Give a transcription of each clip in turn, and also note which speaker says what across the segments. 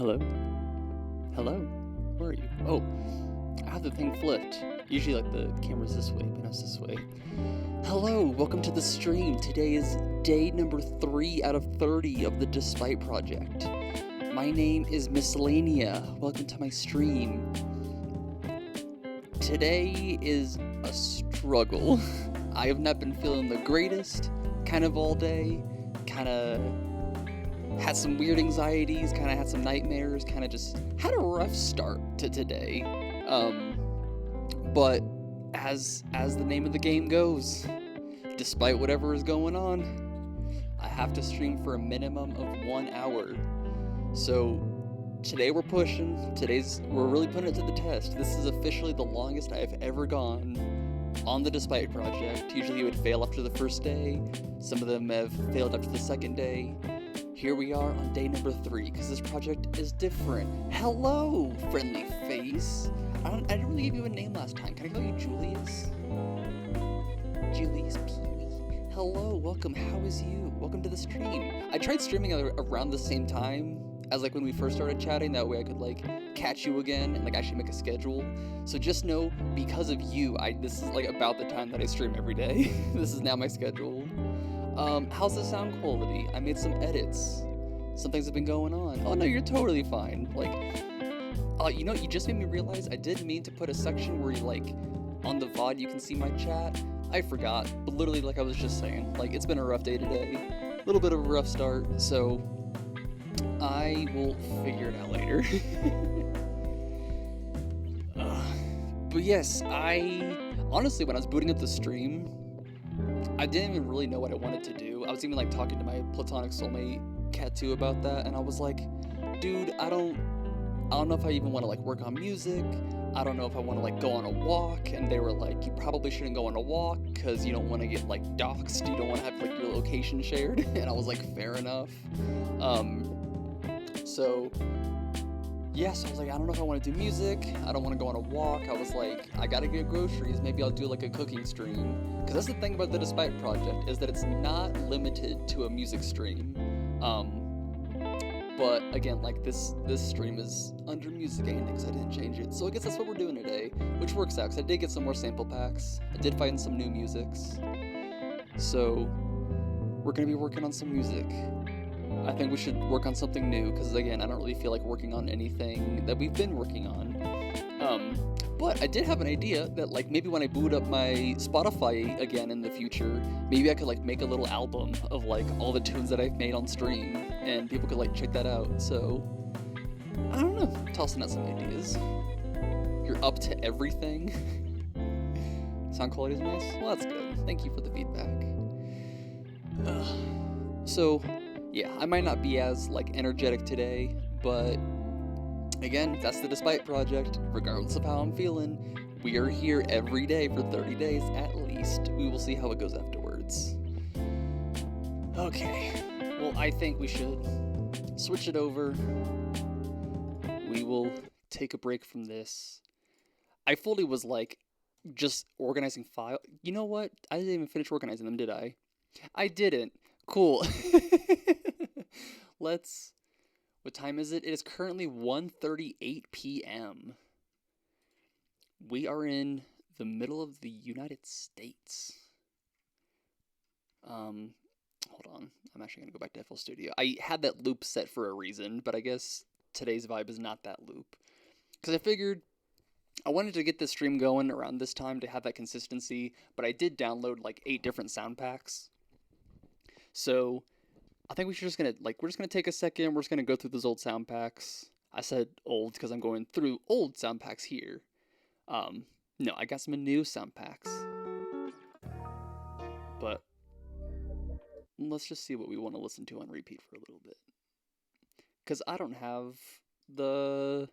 Speaker 1: Hello? Hello? Where are you? Oh, I have the thing flipped. Usually, like, the camera's this way, but now it's this way. Hello, welcome to the stream. Today is day number 3 out of 30 of the Despite Project. My name is Miscellanea. Welcome to my stream. Today is a struggle. I have not been feeling the greatest, kind of all day, kind of had some weird anxieties, kind of had some nightmares, kind of just had a rough start to today. But as the name of the game goes, despite whatever is going on, I have to stream for a minimum of 1 hour. So today we're pushing. We're really putting it to the test. This is officially the longest I have ever gone on the Despite Project. Usually it would fail after the first day. Some of them have failed after the second day. Here we are on day number 3, because this project is different. Hello, friendly face. I didn't really give you a name last time. Can I call you Julius? Julius Pee-wee. Hello, welcome. How is you? Welcome to the stream. I tried streaming around the same time as like when we first started chatting. That way I could like catch you again and like actually make a schedule. So just know, because of you, this is like about the time that I stream every day. This is now my schedule. How's the sound quality? I made some edits. Some things have been going on. Oh no, you're totally fine. Like, you know, you just made me realize I did mean to put a section where you like, on the VOD you can see my chat. I forgot, but literally like I was just saying, like it's been a rough day today. A little bit of a rough start, so I will figure it out later. But yes, honestly, when I was booting up the stream, I didn't even really know what I wanted to do. I was even like talking to my platonic soulmate, Cat2, about that, and I was like, dude, I don't know if I even want to like work on music. I don't know if I want to like go on a walk. And they were like, you probably shouldn't go on a walk because you don't want to get like doxxed. You don't want to have like your location shared. And I was like, fair enough. So yeah, so I was like, I don't know if I want to do music. I don't want to go on a walk. I was like, I gotta get groceries. Maybe I'll do like a cooking stream. Because that's the thing about the Despite Project, is that it's not limited to a music stream. But again, like this stream is under music ain't because I didn't change it. So I guess that's what we're doing today, which works out because I did get some more sample packs. I did find some new musics. So we're gonna be working on some music. I think we should work on something new, because again, I don't really feel like working on anything that we've been working on. But I did have an idea that like maybe when I boot up my Spotify again in the future, maybe I could like make a little album of like all the tunes that I've made on stream, and people could like check that out. So I don't know, tossing out some ideas. You're up to everything. Sound quality is nice? Well, that's good. Thank you for the feedback. So yeah, I might not be as like energetic today, but again, that's the Despite Project. Regardless of how I'm feeling, we are here every day for 30 days at least. We will see how it goes afterwards. Okay, well, I think we should switch it over. We will take a break from this. I fully was like just organizing file. You know what? I didn't even finish organizing them, did I? I didn't. Cool. What time is it? It is currently 1:38 p.m. We are in the middle of the United States. Hold on. I'm actually going to go back to FL Studio. I had that loop set for a reason, but I guess today's vibe is not that loop. Because I figured I wanted to get this stream going around this time to have that consistency, but I did download like 8 different sound packs. So I think we're just gonna take a second. We're just gonna go through those old sound packs. I said old because I'm going through old sound packs here. No, I got some new sound packs. But let's just see what we want to listen to on repeat for a little bit. Because I don't have the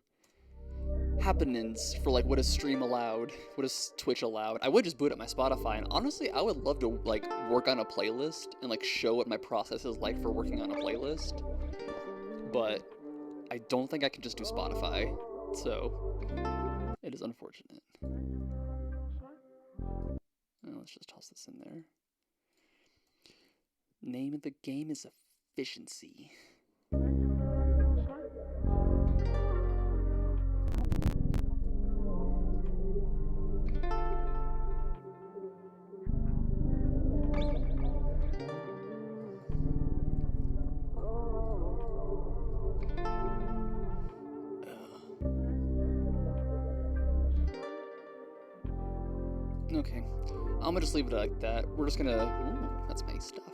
Speaker 1: happenings for like what is stream allowed, what is Twitch allowed. I would just boot up my Spotify, and honestly I would love to like work on a playlist and like show what my process is like for working on a playlist, but I don't think I can just do Spotify, so it is unfortunate. Let's just toss this in there. Name of the game is efficiency. Okay. I'm gonna just leave it like that. We're just gonna... Ooh, that's my stuff.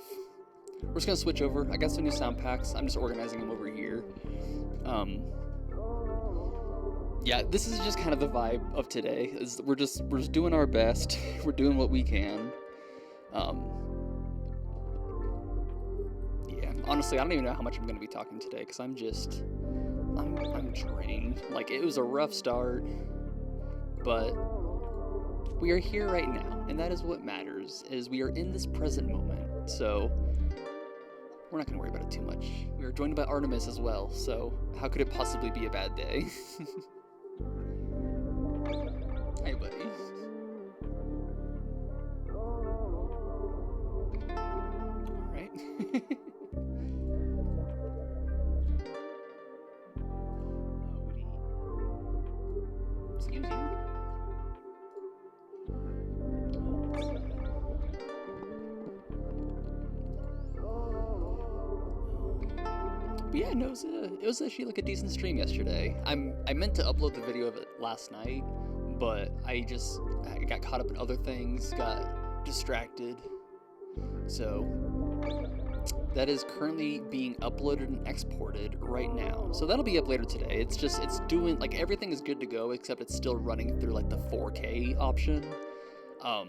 Speaker 1: We're just gonna switch over. I got some new sound packs. I'm just organizing them over here. Yeah, this is just kind of the vibe of today. We're just doing our best. We're doing what we can. Yeah, honestly, I don't even know how much I'm gonna be talking today because I'm drained. Like, it was a rough start, but we are here right now, and that is what matters, is we are in this present moment. So we're not gonna worry about it too much. We are joined by Artemis as well, so how could it possibly be a bad day? Hi, buddy. Alright. Excuse you? But yeah, no, it was actually like a decent stream yesterday. I meant to upload the video of it last night, but I got caught up in other things, got distracted. So that is currently being uploaded and exported right now. So that'll be up later today. It's doing, like, everything is good to go, except it's still running through like the 4K option. I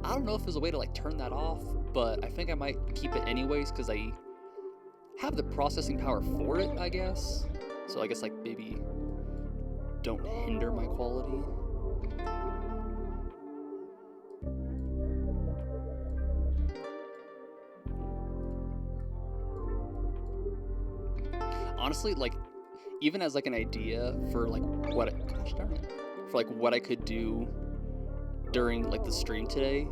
Speaker 1: don't know if there's a way to like turn that off, but I think I might keep it anyways because I have the processing power for it, I guess. So I guess like maybe don't hinder my quality. Honestly, like, even as like an idea for like gosh darn it, for like what I could do during like the stream today,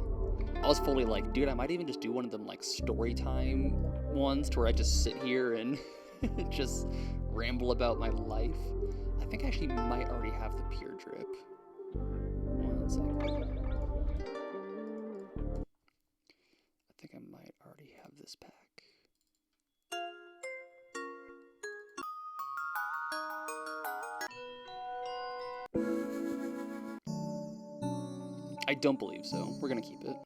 Speaker 1: I was fully like, dude, I might even just do one of them like story time ones to where I just sit here and just ramble about my life. I think I actually might already have the Pure Drip. 1 second. I think I might already have this pack. I don't believe so. We're gonna keep it.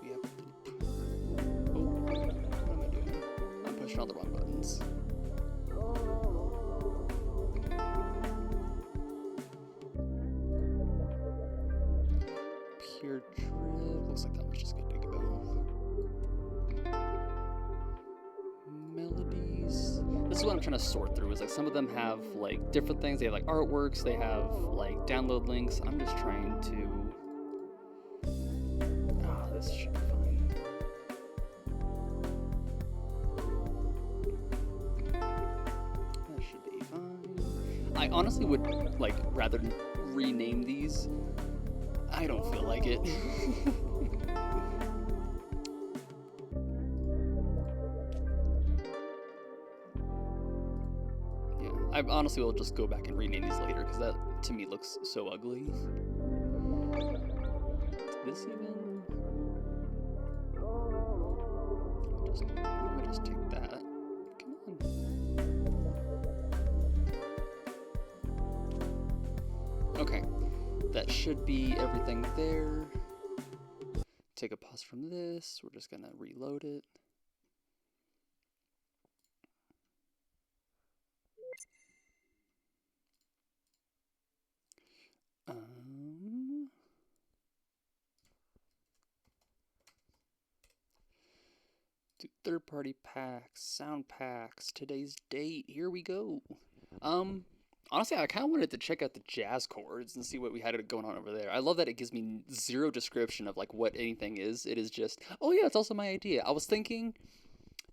Speaker 1: We have... Oh, what am I doing? I'm pushing all the wrong buttons. Pure Drip. Looks like that one's just good to go. Melodies. This is what I'm trying to sort through. Is like some of them have like different things. They have like artworks. They have like download links. I'm just trying to... This should be fine. That should be fine. I honestly would like rather rename these. I don't feel like it. Yeah, I honestly will just go back and rename these later because that to me looks so ugly. This even? I'm gonna just take that. Come on. Okay, that should be everything there. Take a pause from this. We're just gonna reload it. Third-party packs, sound packs, today's date, here we go. Honestly, I kind of wanted to check out the jazz chords and see what we had going on over there. I love that it gives me zero description of like what anything is. It is just, oh yeah, it's also my idea. I was thinking,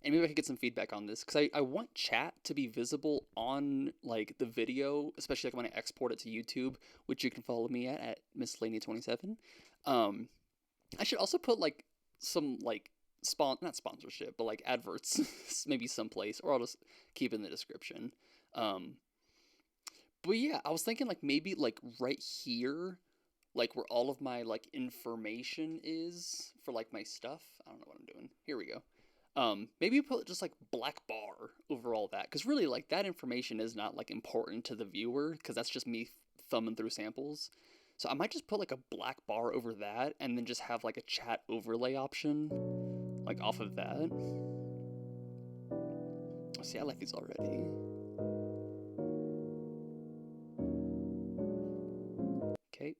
Speaker 1: and maybe I could get some feedback on this, because I want chat to be visible on like the video, especially like when I export it to YouTube, which you can follow me at Miscellanea27. I should also put like some like not sponsorship, but like adverts, maybe someplace, or I'll just keep it in the description. Um, but yeah, I was thinking like maybe like right here, like where all of my like information is for like my stuff. I don't know what I'm doing. Here we go. Maybe put just like black bar over all that, because really like that information is not like important to the viewer, because that's just me thumbing through samples. So I might just put like a black bar over that, and then just have like a chat overlay option, like off of that. See, I like these already. Okay.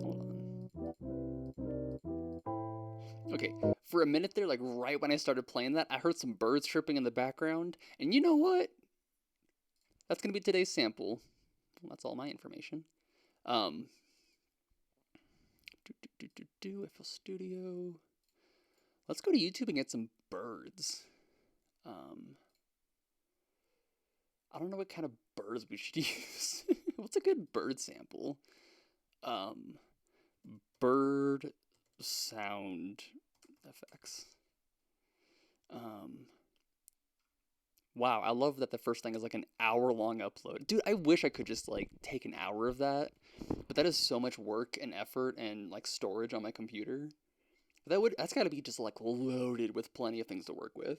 Speaker 1: Hold on. Okay, for a minute there, like right when I started playing that, I heard some birds chirping in the background, and you know what? That's gonna be today's sample. Well, that's all my information. Um, FL Studio. Let's go to YouTube and get some birds. Um, I don't know what kind of birds we should use. What's a good bird sample? Um, bird sound effects. Wow, I love that the first thing is like an hour-long upload. Dude, I wish I could just like take an hour of that, but that is so much work and effort and like storage on my computer. That's got to be just like loaded with plenty of things to work with.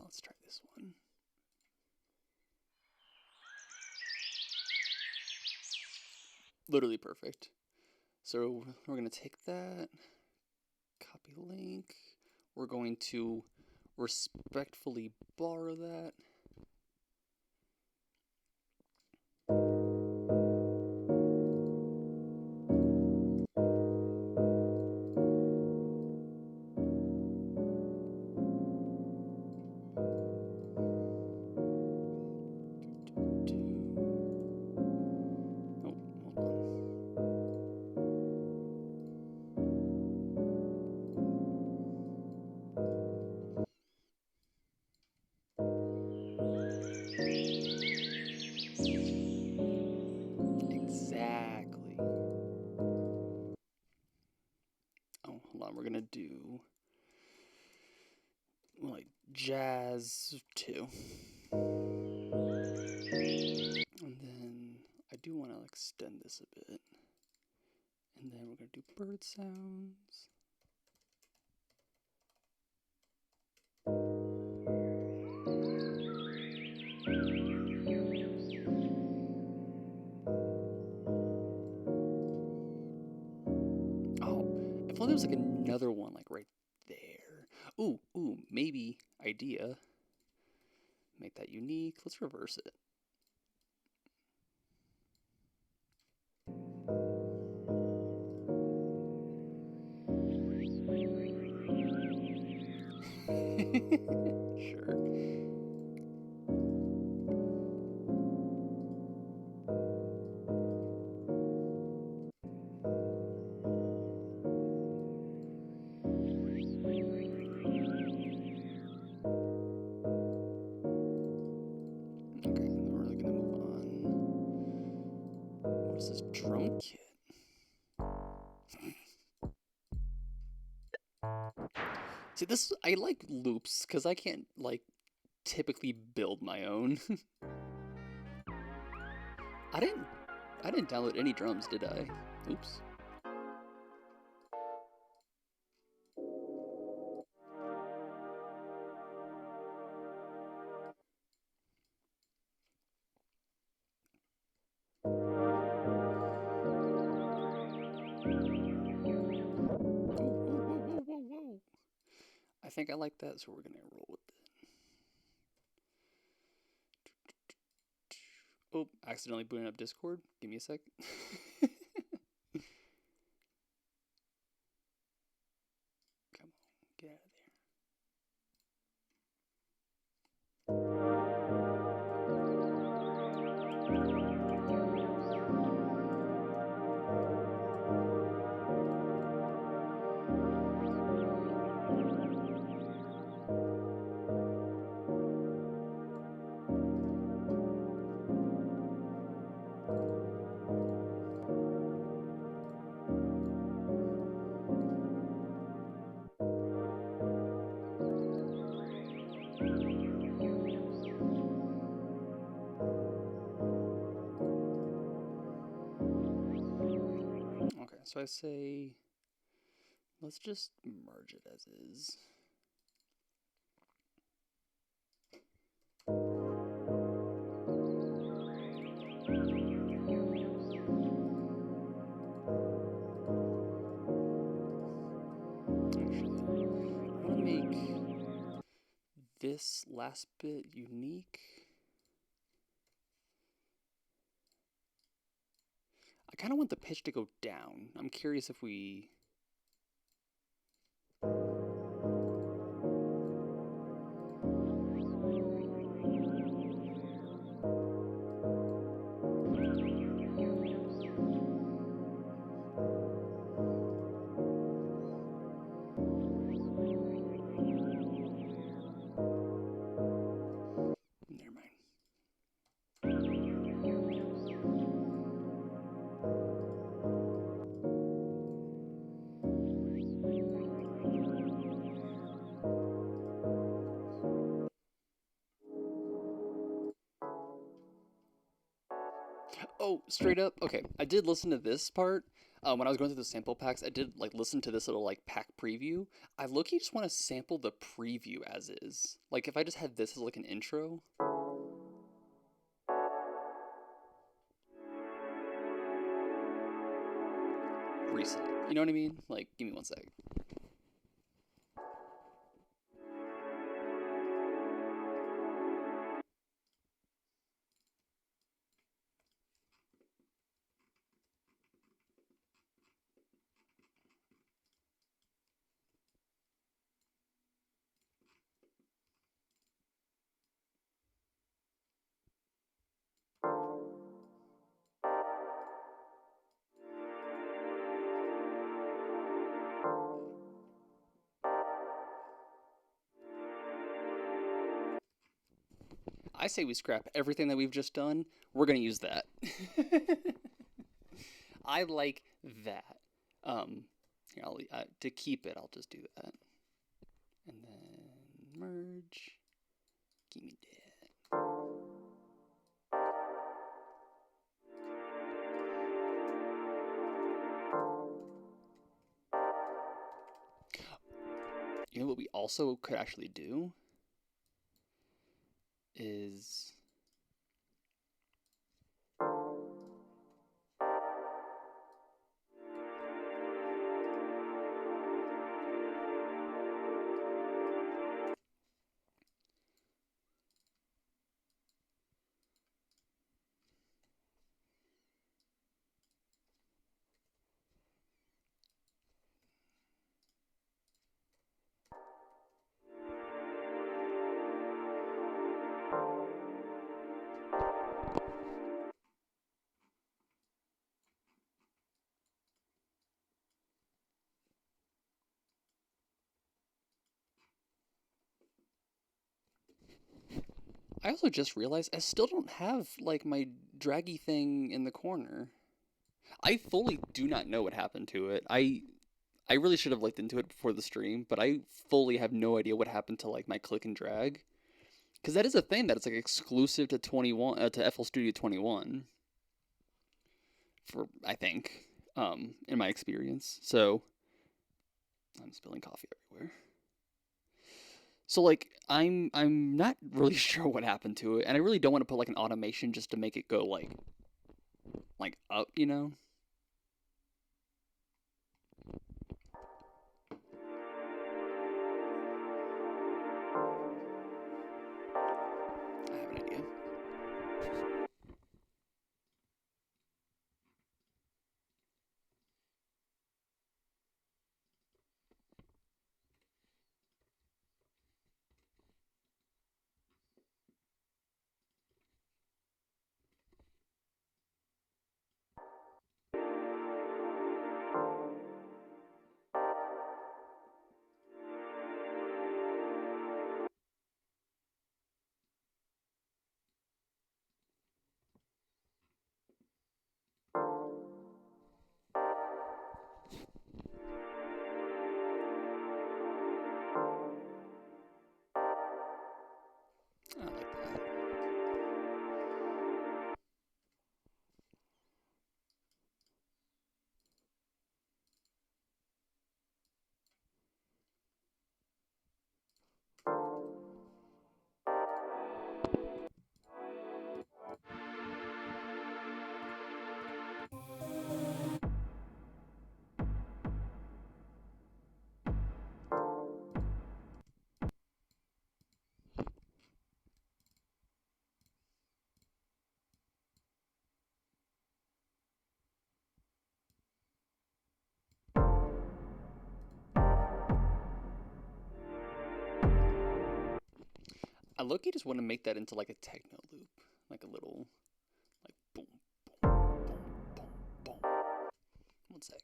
Speaker 1: Let's try this one. Literally perfect. So we're gonna take that, copy link. We're going to respectfully borrow that. Exactly. Oh, hold on. We're gonna do like jazz 2. And then I do want to extend this a bit. And then we're gonna do bird sounds. Oh, if only there was like another one like right there. Ooh, maybe idea. Make that unique. Let's reverse it. Sure. Okay, then we're really gonna move on. What is this drum kit? See, this I like loops because I can't like typically build my own. I didn't I didn't download any drums, did I? Oops. Whoa. I think I like that, so we're gonna roll with it. Oh, accidentally booting up Discord. Give me a sec. Come on, get out of there. So I say, let's just merge it as is. Actually, I want to make this last bit unique. I kind of want the pitch to go down. I'm curious if we... Never mind. Oh, straight up. Okay, I did listen to this part when I was going through the sample packs. I did like listen to this little like pack preview. I low-key just want to sample the preview as is. Like if I just had this as like an intro. Reset. You know what I mean? Like, give me one sec. I say we scrap everything that we've just done. We're gonna use that. I like that. Here, to keep it, I'll just do that. And then merge. Give me that. You know what we also could actually do is I also just realized I still don't have like my draggy thing in the corner. I fully do not know what happened to it. I really should have looked into it before the stream, but I fully have no idea what happened to like my click and drag. Because that is a thing that it's like exclusive to 21 to FL Studio 21 for I think in my experience. So I'm spilling coffee everywhere. So like I'm not really sure what happened to it, and I really don't want to put like an automation just to make it go like up, you know? I have an idea. I low-key just want to make that into like a techno loop, like a little, like boom, boom, boom, boom, boom. One sec.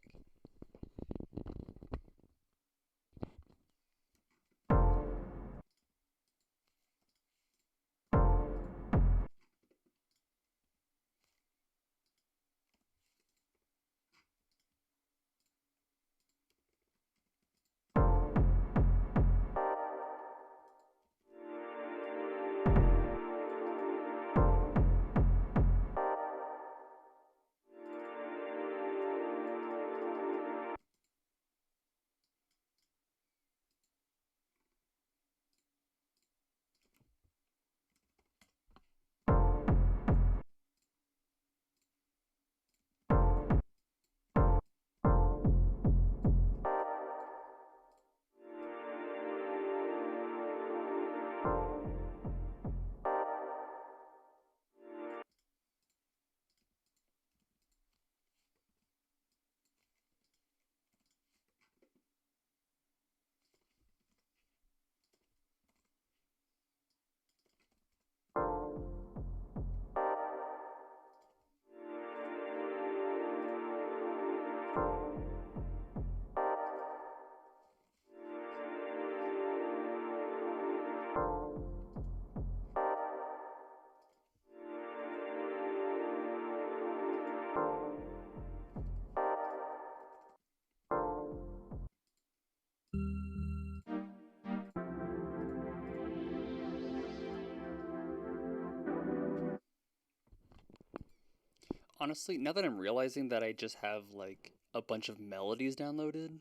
Speaker 1: Honestly, now that I'm realizing that I just have like a bunch of melodies downloaded,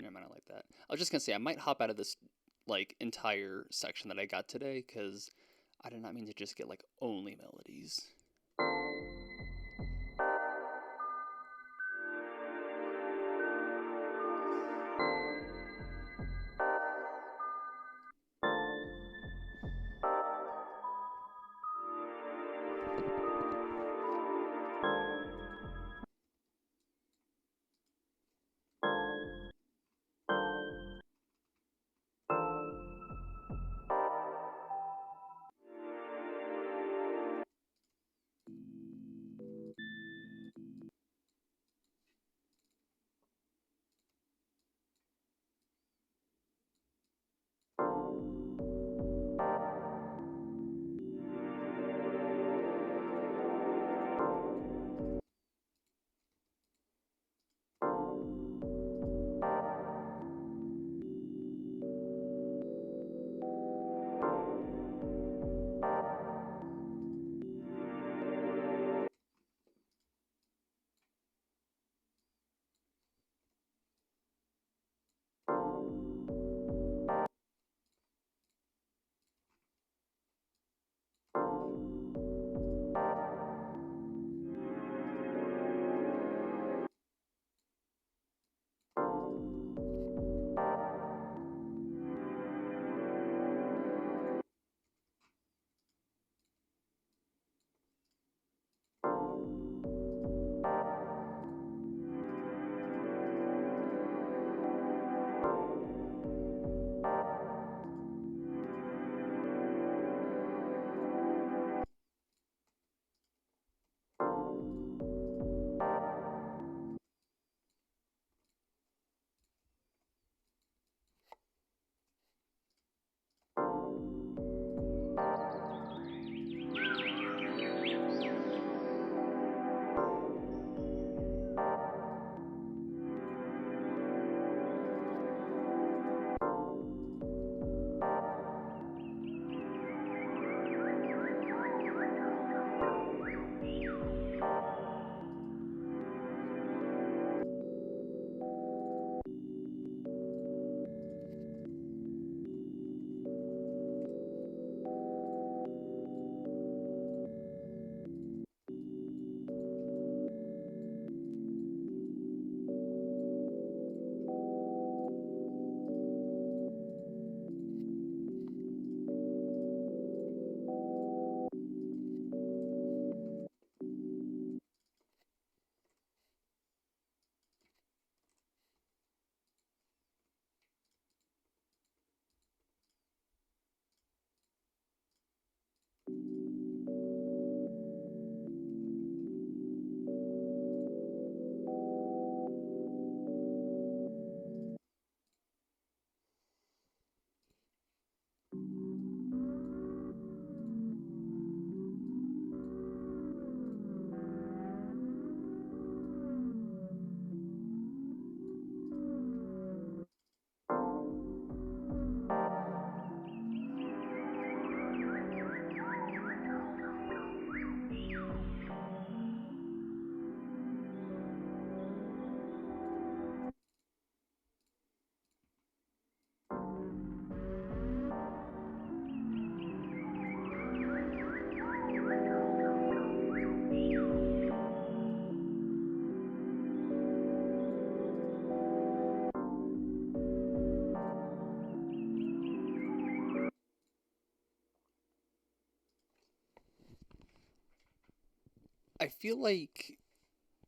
Speaker 1: never mind, I like that. I was just gonna say I might hop out of this like entire section that I got today because I did not mean to just get like only melodies. I feel like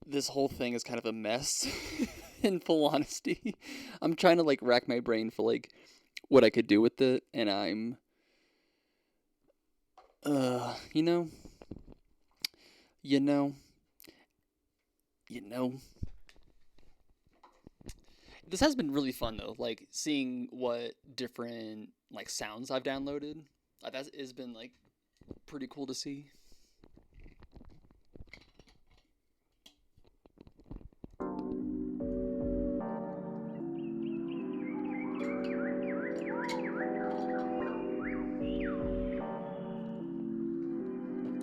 Speaker 1: this whole thing is kind of a mess, in full honesty. I'm trying to like rack my brain for like what I could do with it, and I'm, uh, you know, you know, you know. This has been really fun though, like seeing what different like sounds I've downloaded. That has been like pretty cool to see.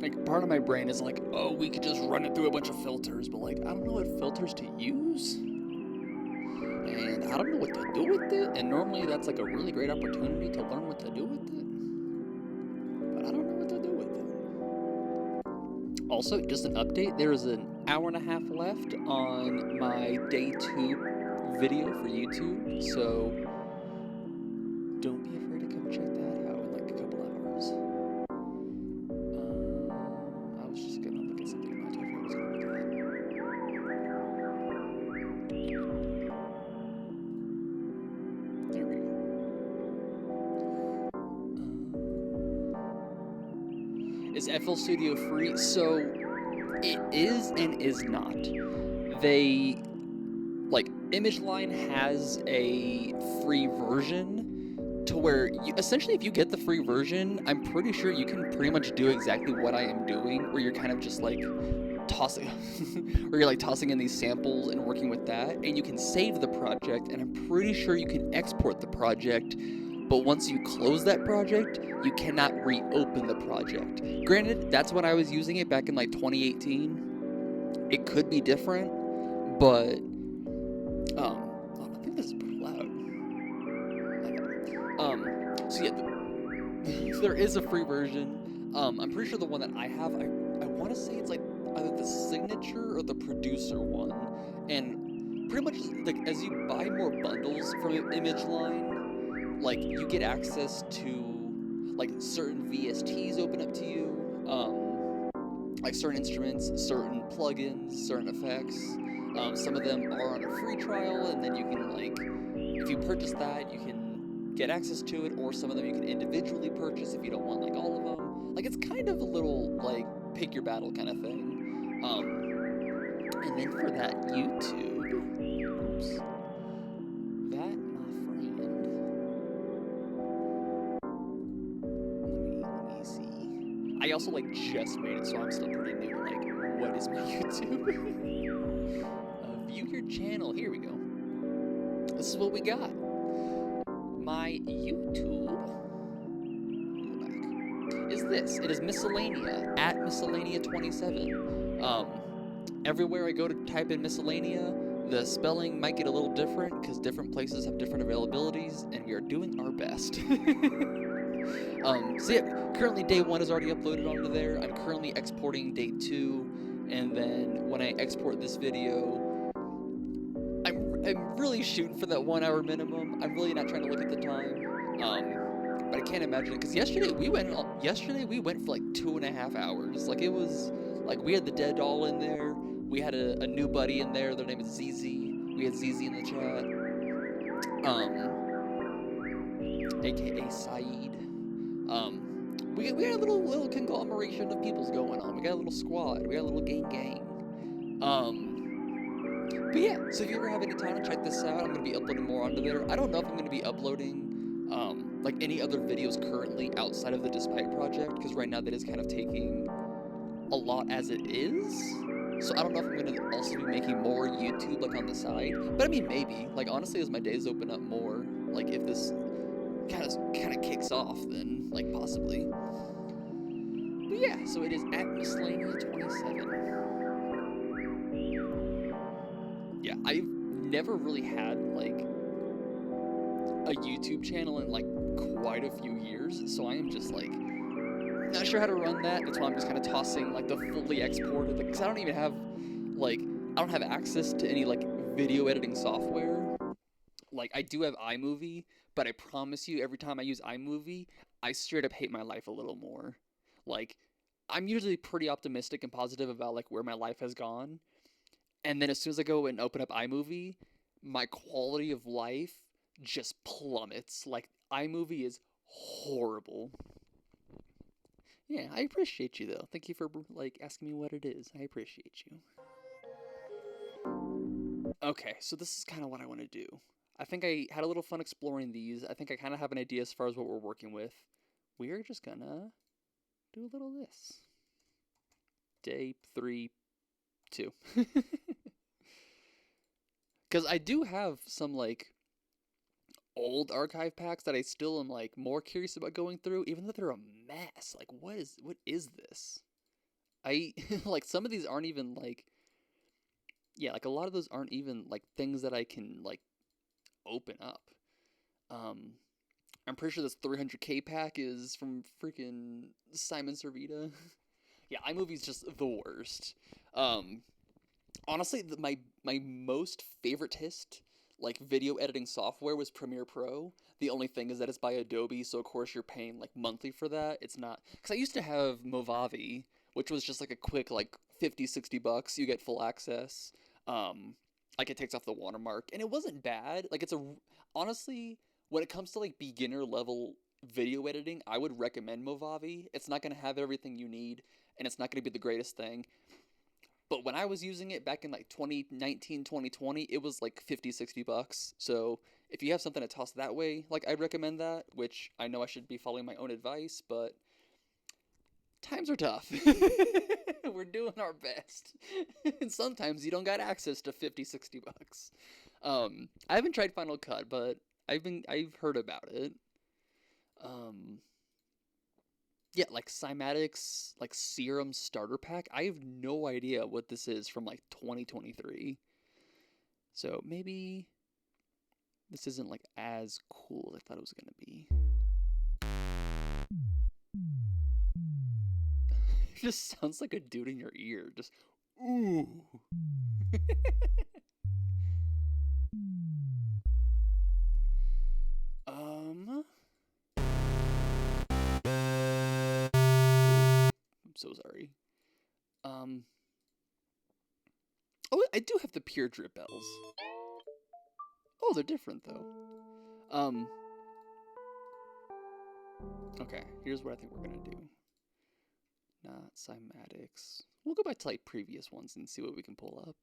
Speaker 1: Like part of my brain is like, oh, we could just run it through a bunch of filters, but like I don't know what filters to use, and I don't know what to do with it. And normally that's like a really great opportunity to learn what to do with it, but I don't know what to do with it. Also, just an update: there is an hour and a half left on my day 2 video for YouTube, so don't be afraid to come check that out in like a couple hours. I was just gonna look at something in my told I was gonna look at. There we go. Is FL Studio free? So it is and is not. They like ImageLine has a free version to where you, essentially if you get the free version, I'm pretty sure you can pretty much do exactly what I am doing, where you're kind of just like tossing where you're like tossing in these samples and working with that, and you can save the project, and I'm pretty sure you can export the project, but once you close that project, you cannot reopen the project. Granted, that's when I was using it back in like 2018. It could be different, but I think this is pretty loud. So yeah, there is a free version. I'm pretty sure the one that I have, I want to say it's like either the signature or the producer one, and pretty much like as you buy more bundles from ImageLine, like you get access to like certain VSTs open up to you, like certain instruments, certain plugins, certain effects. Some of them are on a free trial, and then you can like, if you purchase that, you can get access to it, or some of them you can individually purchase if you don't want like all of them. Like it's kind of a little like pick your battle kind of thing. And then for that YouTube, oops, that my friend, let me see. I also like just made it, so I'm still pretty new. Like, what is my YouTube? View your channel. Here we go. This is what we got. My YouTube is this. It is Miscellanea at Miscellanea27. Everywhere I go to type in Miscellanea, the spelling might get a little different because different places have different availabilities, and we are doing our best. So yeah, currently day 1 is already uploaded onto there. I'm currently exporting day 2, and then when I export this video, I'm really shooting for that 1 hour minimum. I'm really not trying to look at the time. But I can't imagine it, because yesterday we went for like 2.5 hours. Like it was like we had the Dead Doll in there. We had a new buddy in there. Their name is ZZ. We had ZZ in the chat. AKA Saeed. We had a little conglomeration of peoples going on. We got a little squad. We got a little gang. But yeah, so if you ever have any time to check this out, I'm going to be uploading more onto there. I don't know if I'm going to be uploading like any other videos currently outside of the Despite project, because right now that is kind of taking a lot as it is. So I don't know if I'm going to also be making more YouTube like on the side. But I mean, maybe. Like honestly, as my days open up more, like if this kind of kicks off, then like possibly. But yeah, so it is at Miscellanea27. Yeah, I've never really had like a YouTube channel in like quite a few years, so I am just like not sure how to run that. That's why I'm just kind of tossing like the fully exported, because I don't even have like, I don't have access to any like video editing software. Like I do have iMovie, but I promise you every time I use iMovie, I straight up hate my life a little more. Like I'm usually pretty optimistic and positive about like where my life has gone. And then as soon as I go and open up iMovie, my quality of life just plummets. Like iMovie is horrible. Yeah, I appreciate you though. Thank you for like asking me what it is. I appreciate you. Okay, so this is kind of what I want to do. I think I had a little fun exploring these. I think I kind of have an idea as far as what we're working with. We are just gonna do a little of this. Day 3, 2. Because I do have some like old archive packs that I still am like more curious about going through, even though they're a mess. Like, what is this? I like some of these aren't even like, yeah, like a lot of those aren't even like things that I can like open up. Um, I'm pretty sure this 300k pack is from freaking Simon Servita. Yeah, iMovie's just the worst. Um, Honestly, my most favoritist like video editing software was Premiere Pro. The only thing is that it's by Adobe, so of course you're paying like monthly for that. It's not because I used to have Movavi, which was just like a quick like 50, $60. You get full access. Um, like it takes off the watermark, and it wasn't bad. Like honestly, when it comes to like beginner level video editing, I would recommend Movavi. It's not gonna have everything you need, and it's not gonna be the greatest thing. But when I was using it back in like 2019, 2020, it was like 50, $60. So if you have something to toss that way, like I'd recommend that, which I know I should be following my own advice, but times are tough. We're doing our best. And sometimes you don't got access to 50, $60. I haven't tried Final Cut, but I've heard about it. Um, yeah, like Cymatics, like Serum Starter Pack. I have no idea what this is from like 2023. So maybe this isn't like as cool as I thought it was gonna be. It just sounds like a dude in your ear. Just ooh. um. I'm so sorry. Um. Oh, I do have the Pure Drip bells. Oh, they're different though. Um. Okay, here's what I think we're gonna do. Not cymatics. We'll go back to like previous ones and see what we can pull up.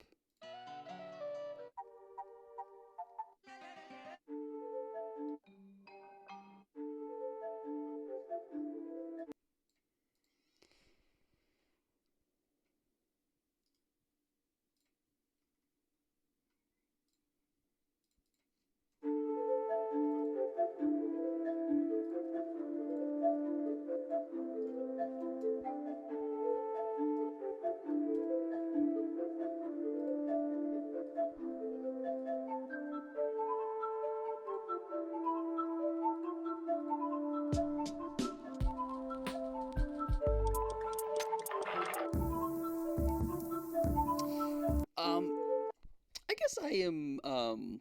Speaker 1: Um, I guess I am. Am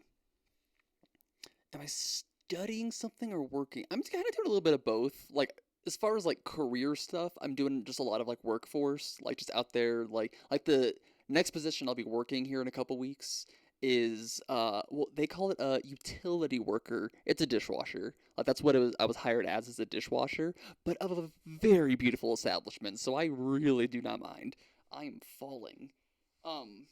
Speaker 1: I studying something or working? I'm kind of doing a little bit of both. Like as far as like career stuff, I'm doing just a lot of like workforce, like just out there. Like the next position I'll be working here in a couple weeks is well they call it a utility worker. It's a dishwasher. Like that's what it was. I was hired as a dishwasher, but of a very beautiful establishment. So I really do not mind. I'm falling. Um,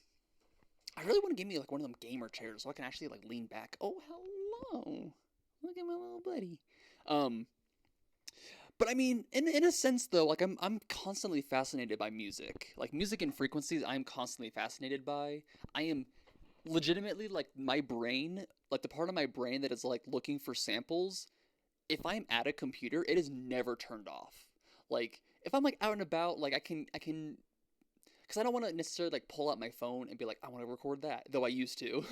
Speaker 1: I really want to give me like one of them gamer chairs so I can actually like lean back. Oh, hello. Look at my little buddy. Um, but I mean, in a sense though, like I'm constantly fascinated by music. Like music and frequencies I'm constantly fascinated by. I am legitimately like my brain, like the part of my brain that is like looking for samples, if I'm at a computer, it is never turned off. Like if I'm like out and about, like I can because I don't want to necessarily like pull out my phone and be like, I want to record that. Though I used to.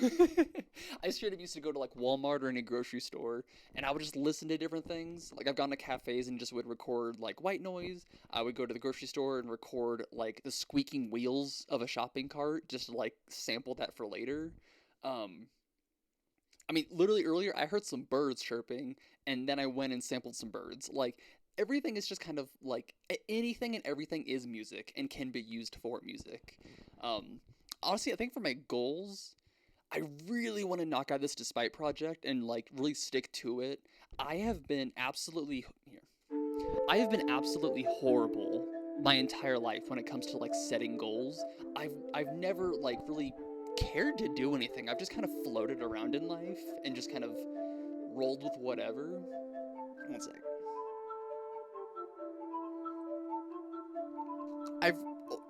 Speaker 1: I straight up used to go to like Walmart or any grocery store, and I would just listen to different things. Like I've gone to cafes and just would record like white noise. I would go to the grocery store and record like the squeaking wheels of a shopping cart, just to like sample that for later. Um, I mean, literally earlier I heard some birds chirping, and then I went and sampled some birds. Like everything is just kind of like anything and everything is music and can be used for music. Um, Honestly, I think for my goals, I really want to knock out this Despite project and like really stick to it. I have been absolutely here. I have been absolutely horrible my entire life when it comes to like setting goals. I've never like really cared to do anything. I've just kind of floated around in life and just kind of rolled with whatever. One sec. I've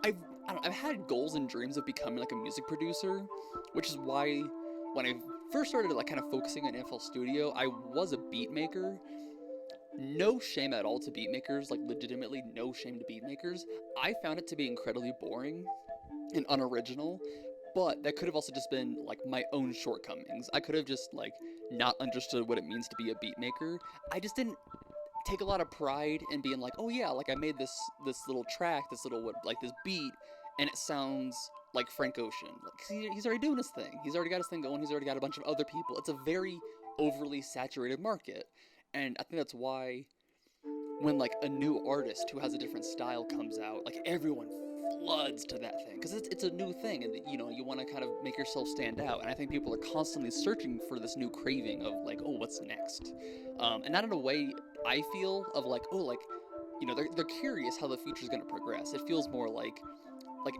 Speaker 1: I've I don't know, I've had goals and dreams of becoming like a music producer, which is why when I first started like kind of focusing on FL Studio, I was a beat maker. No shame at all to beat makers, like legitimately no shame to beat makers. I found it to be incredibly boring and unoriginal, but that could have also just been like my own shortcomings. I could have just like not understood what it means to be a beat maker. I just didn't take a lot of pride in being like, oh yeah, like I made this little track, this little like this beat, and it sounds like Frank Ocean. Like he's already doing his thing. He's already got his thing going. He's already got a bunch of other people. It's a very overly saturated market, and I think that's why when like a new artist who has a different style comes out, like everyone floods to that thing because it's a new thing, and you know you want to kind of make yourself stand out. And I think people are constantly searching for this new craving of like, oh, what's next? And not in a way I feel of like, oh, like you know they're curious how the future's gonna progress. It feels more like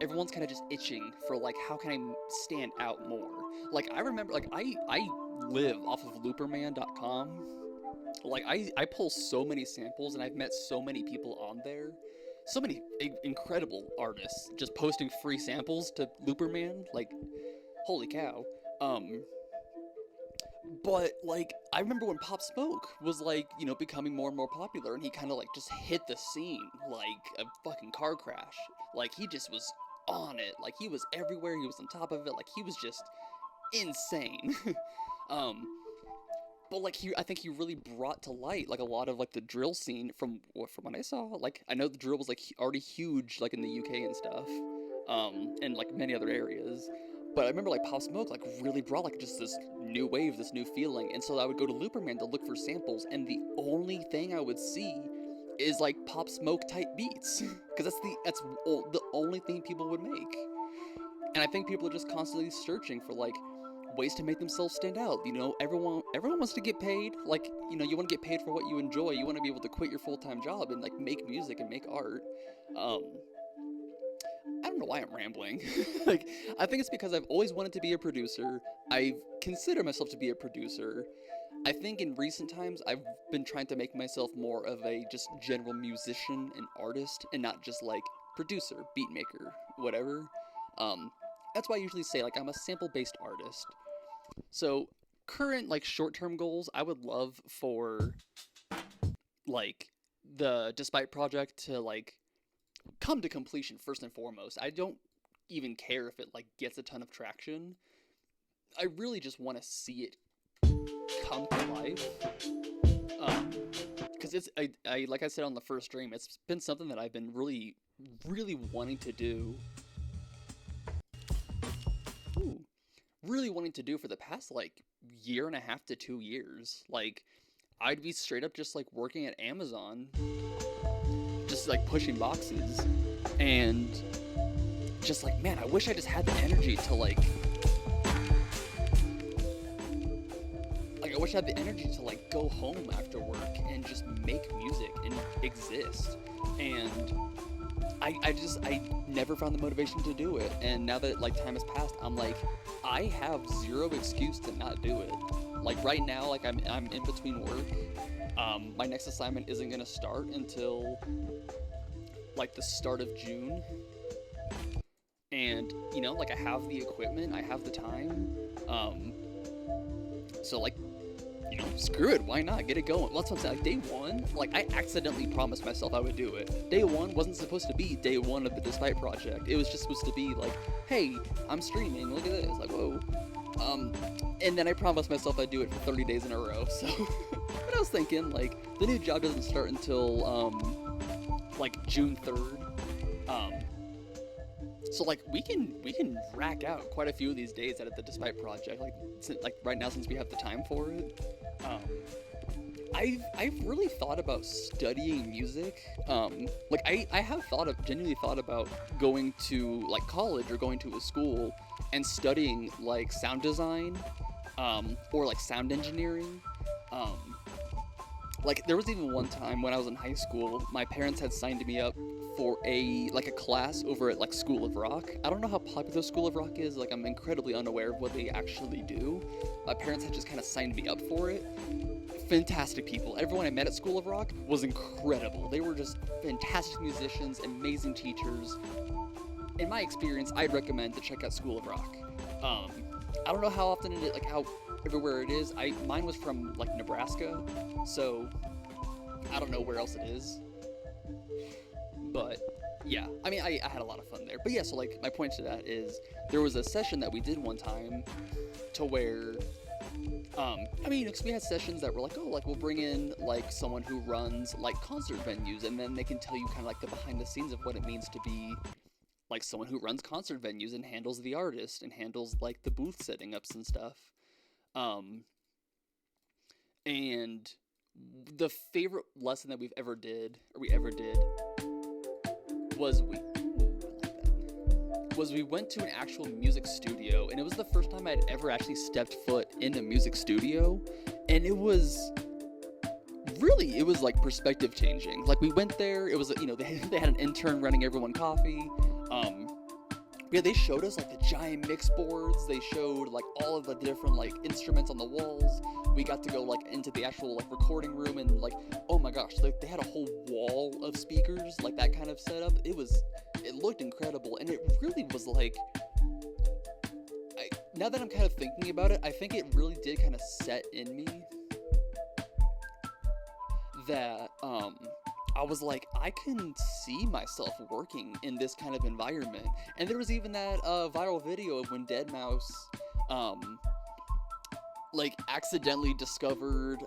Speaker 1: everyone's kind of just itching for like how can I stand out more. Like I remember like I live off of looperman.com. Like I pull so many samples and I've met so many people on there, so many incredible artists just posting free samples to Looperman. Like holy cow. But like I remember when Pop Smoke was like, you know, becoming more and more popular and he kind of like just hit the scene like a fucking car crash. Like he just was on it. Like he was everywhere. He was on top of it. Like he was just insane. um but like I think he really brought to light like a lot of like the drill scene from what I saw. Like I know the drill was like already huge like in the UK and stuff, and like many other areas. But I remember like Pop Smoke like really brought like just this new wave, this new feeling. And so I would go to Looperman to look for samples, and the only thing I would see is like Pop Smoke type beats, because the only thing people would make. And I think people are just constantly searching for like ways to make themselves stand out. You know, everyone wants to get paid. Like, you know, you want to get paid for what you enjoy. You want to be able to quit your full-time job and like make music and make art. Um, I don't know why I'm rambling. Like, I think it's because I've always wanted to be a producer. I consider myself to be a producer. I think in recent times I've been trying to make myself more of a just general musician and artist, and not just like producer, beat maker, whatever. Um, that's why I usually say like I'm a sample-based artist. So current like short-term goals, I would love for like the Despite project to like come to completion first and foremost. I don't even care if it like gets a ton of traction. I really just want to see it come to life. Because I like I said on the first stream, it's been something that I've been really, really wanting to do. Ooh, really wanting to do for the past like year and a half to 2 years. Like I'd be straight up just like working at Amazon, just like pushing boxes, and just like, man, I wish I just had the energy to like I wish I had the energy to like go home after work and just make music and exist. And I never found the motivation to do it. And now that like time has passed, I'm like, I have zero excuse to not do it. Like right now, like I'm in between work. My next assignment isn't gonna start until like the start of June. And you know, like I have the equipment, I have the time. So like, you know, screw it, why not? Get it going. Well, that's what I'm saying. Like day one, like I accidentally promised myself I would do it. Day one wasn't supposed to be day one of the Despite project. It was just supposed to be like, hey, I'm streaming, look at this. Like, whoa. And then I promised myself I'd do it for 30 days in a row. So, but I was thinking, like, the new job doesn't start until, like June 3rd. So like we can rack out quite a few of these days out of the Despite project, like right now since we have the time for it. I've really thought about studying music. Like I have genuinely thought about going to like college or going to a school and studying like sound design, or like sound engineering. Um, like there was even one time when I was in high school, my parents had signed me up for a class over at like School of Rock. I don't know how popular School of Rock is. Like I'm incredibly unaware of what they actually do. My parents had just kind of signed me up for it. Fantastic people. Everyone I met at School of Rock was incredible. They were just fantastic musicians, amazing teachers. In my experience, I'd recommend to check out School of Rock. I don't know how often it is, like how everywhere it is. Mine was from like Nebraska, so I don't know where else it is. But yeah, I mean, I had a lot of fun there. But yeah, so like my point to that is there was a session that we did one time to where I mean, we had sessions that were like, oh, like we'll bring in like someone who runs like concert venues, and then they can tell you kind of like the behind the scenes of what it means to be like someone who runs concert venues and handles the artist and handles like the booth setting ups and stuff. And the favorite lesson that we ever did was we went to an actual music studio, and it was the first time I'd ever actually stepped foot in a music studio, and it was like perspective changing. Like we went there, it was, they had an intern running everyone coffee. Yeah, they showed us like the giant mix boards. They showed like all of the different like instruments on the walls. We got to go like into the actual like recording room, and like, oh my gosh, like they had a whole wall of speakers, like that kind of setup. It looked incredible, and it really was like, now that I'm kind of thinking about it, I think it really did kind of set in me that I was like, I can see myself working in this kind of environment. And there was even that viral video of when Deadmau5 like accidentally discovered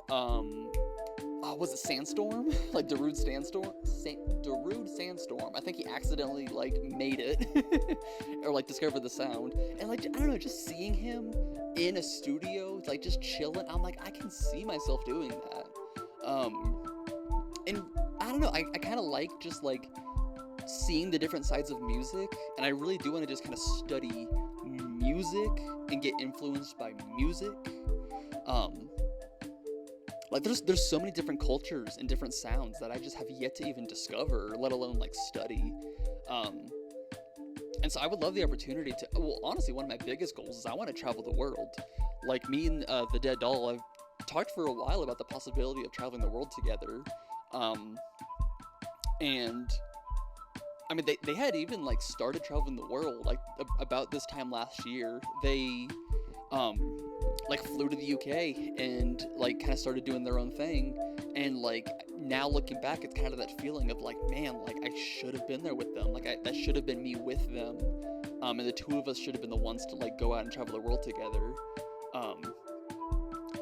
Speaker 1: was it Sandstorm? Like Darude Sandstorm? Darude Sandstorm. I think he accidentally like made it or like discovered the sound. And like, I don't know, just seeing him in a studio, like just chilling, I'm like, I can see myself doing that. And I don't know, I kind of like just like seeing the different sides of music, and I really do want to just kind of study music and get influenced by music. Like there's so many different cultures and different sounds that I just have yet to even discover, let alone like study. And so I would love the opportunity to, well, honestly, one of my biggest goals is I want to travel the world. Like me and the Dead Doll, I've talked for a while about the possibility of traveling the world together. And I mean, they had even like started traveling the world like about this time last year. They like flew to the UK and like kind of started doing their own thing. And like now looking back, it's kind of that feeling of like, man, like I should have been there with them. Like that should have been me with them. And the two of us should have been the ones to like go out and travel the world together.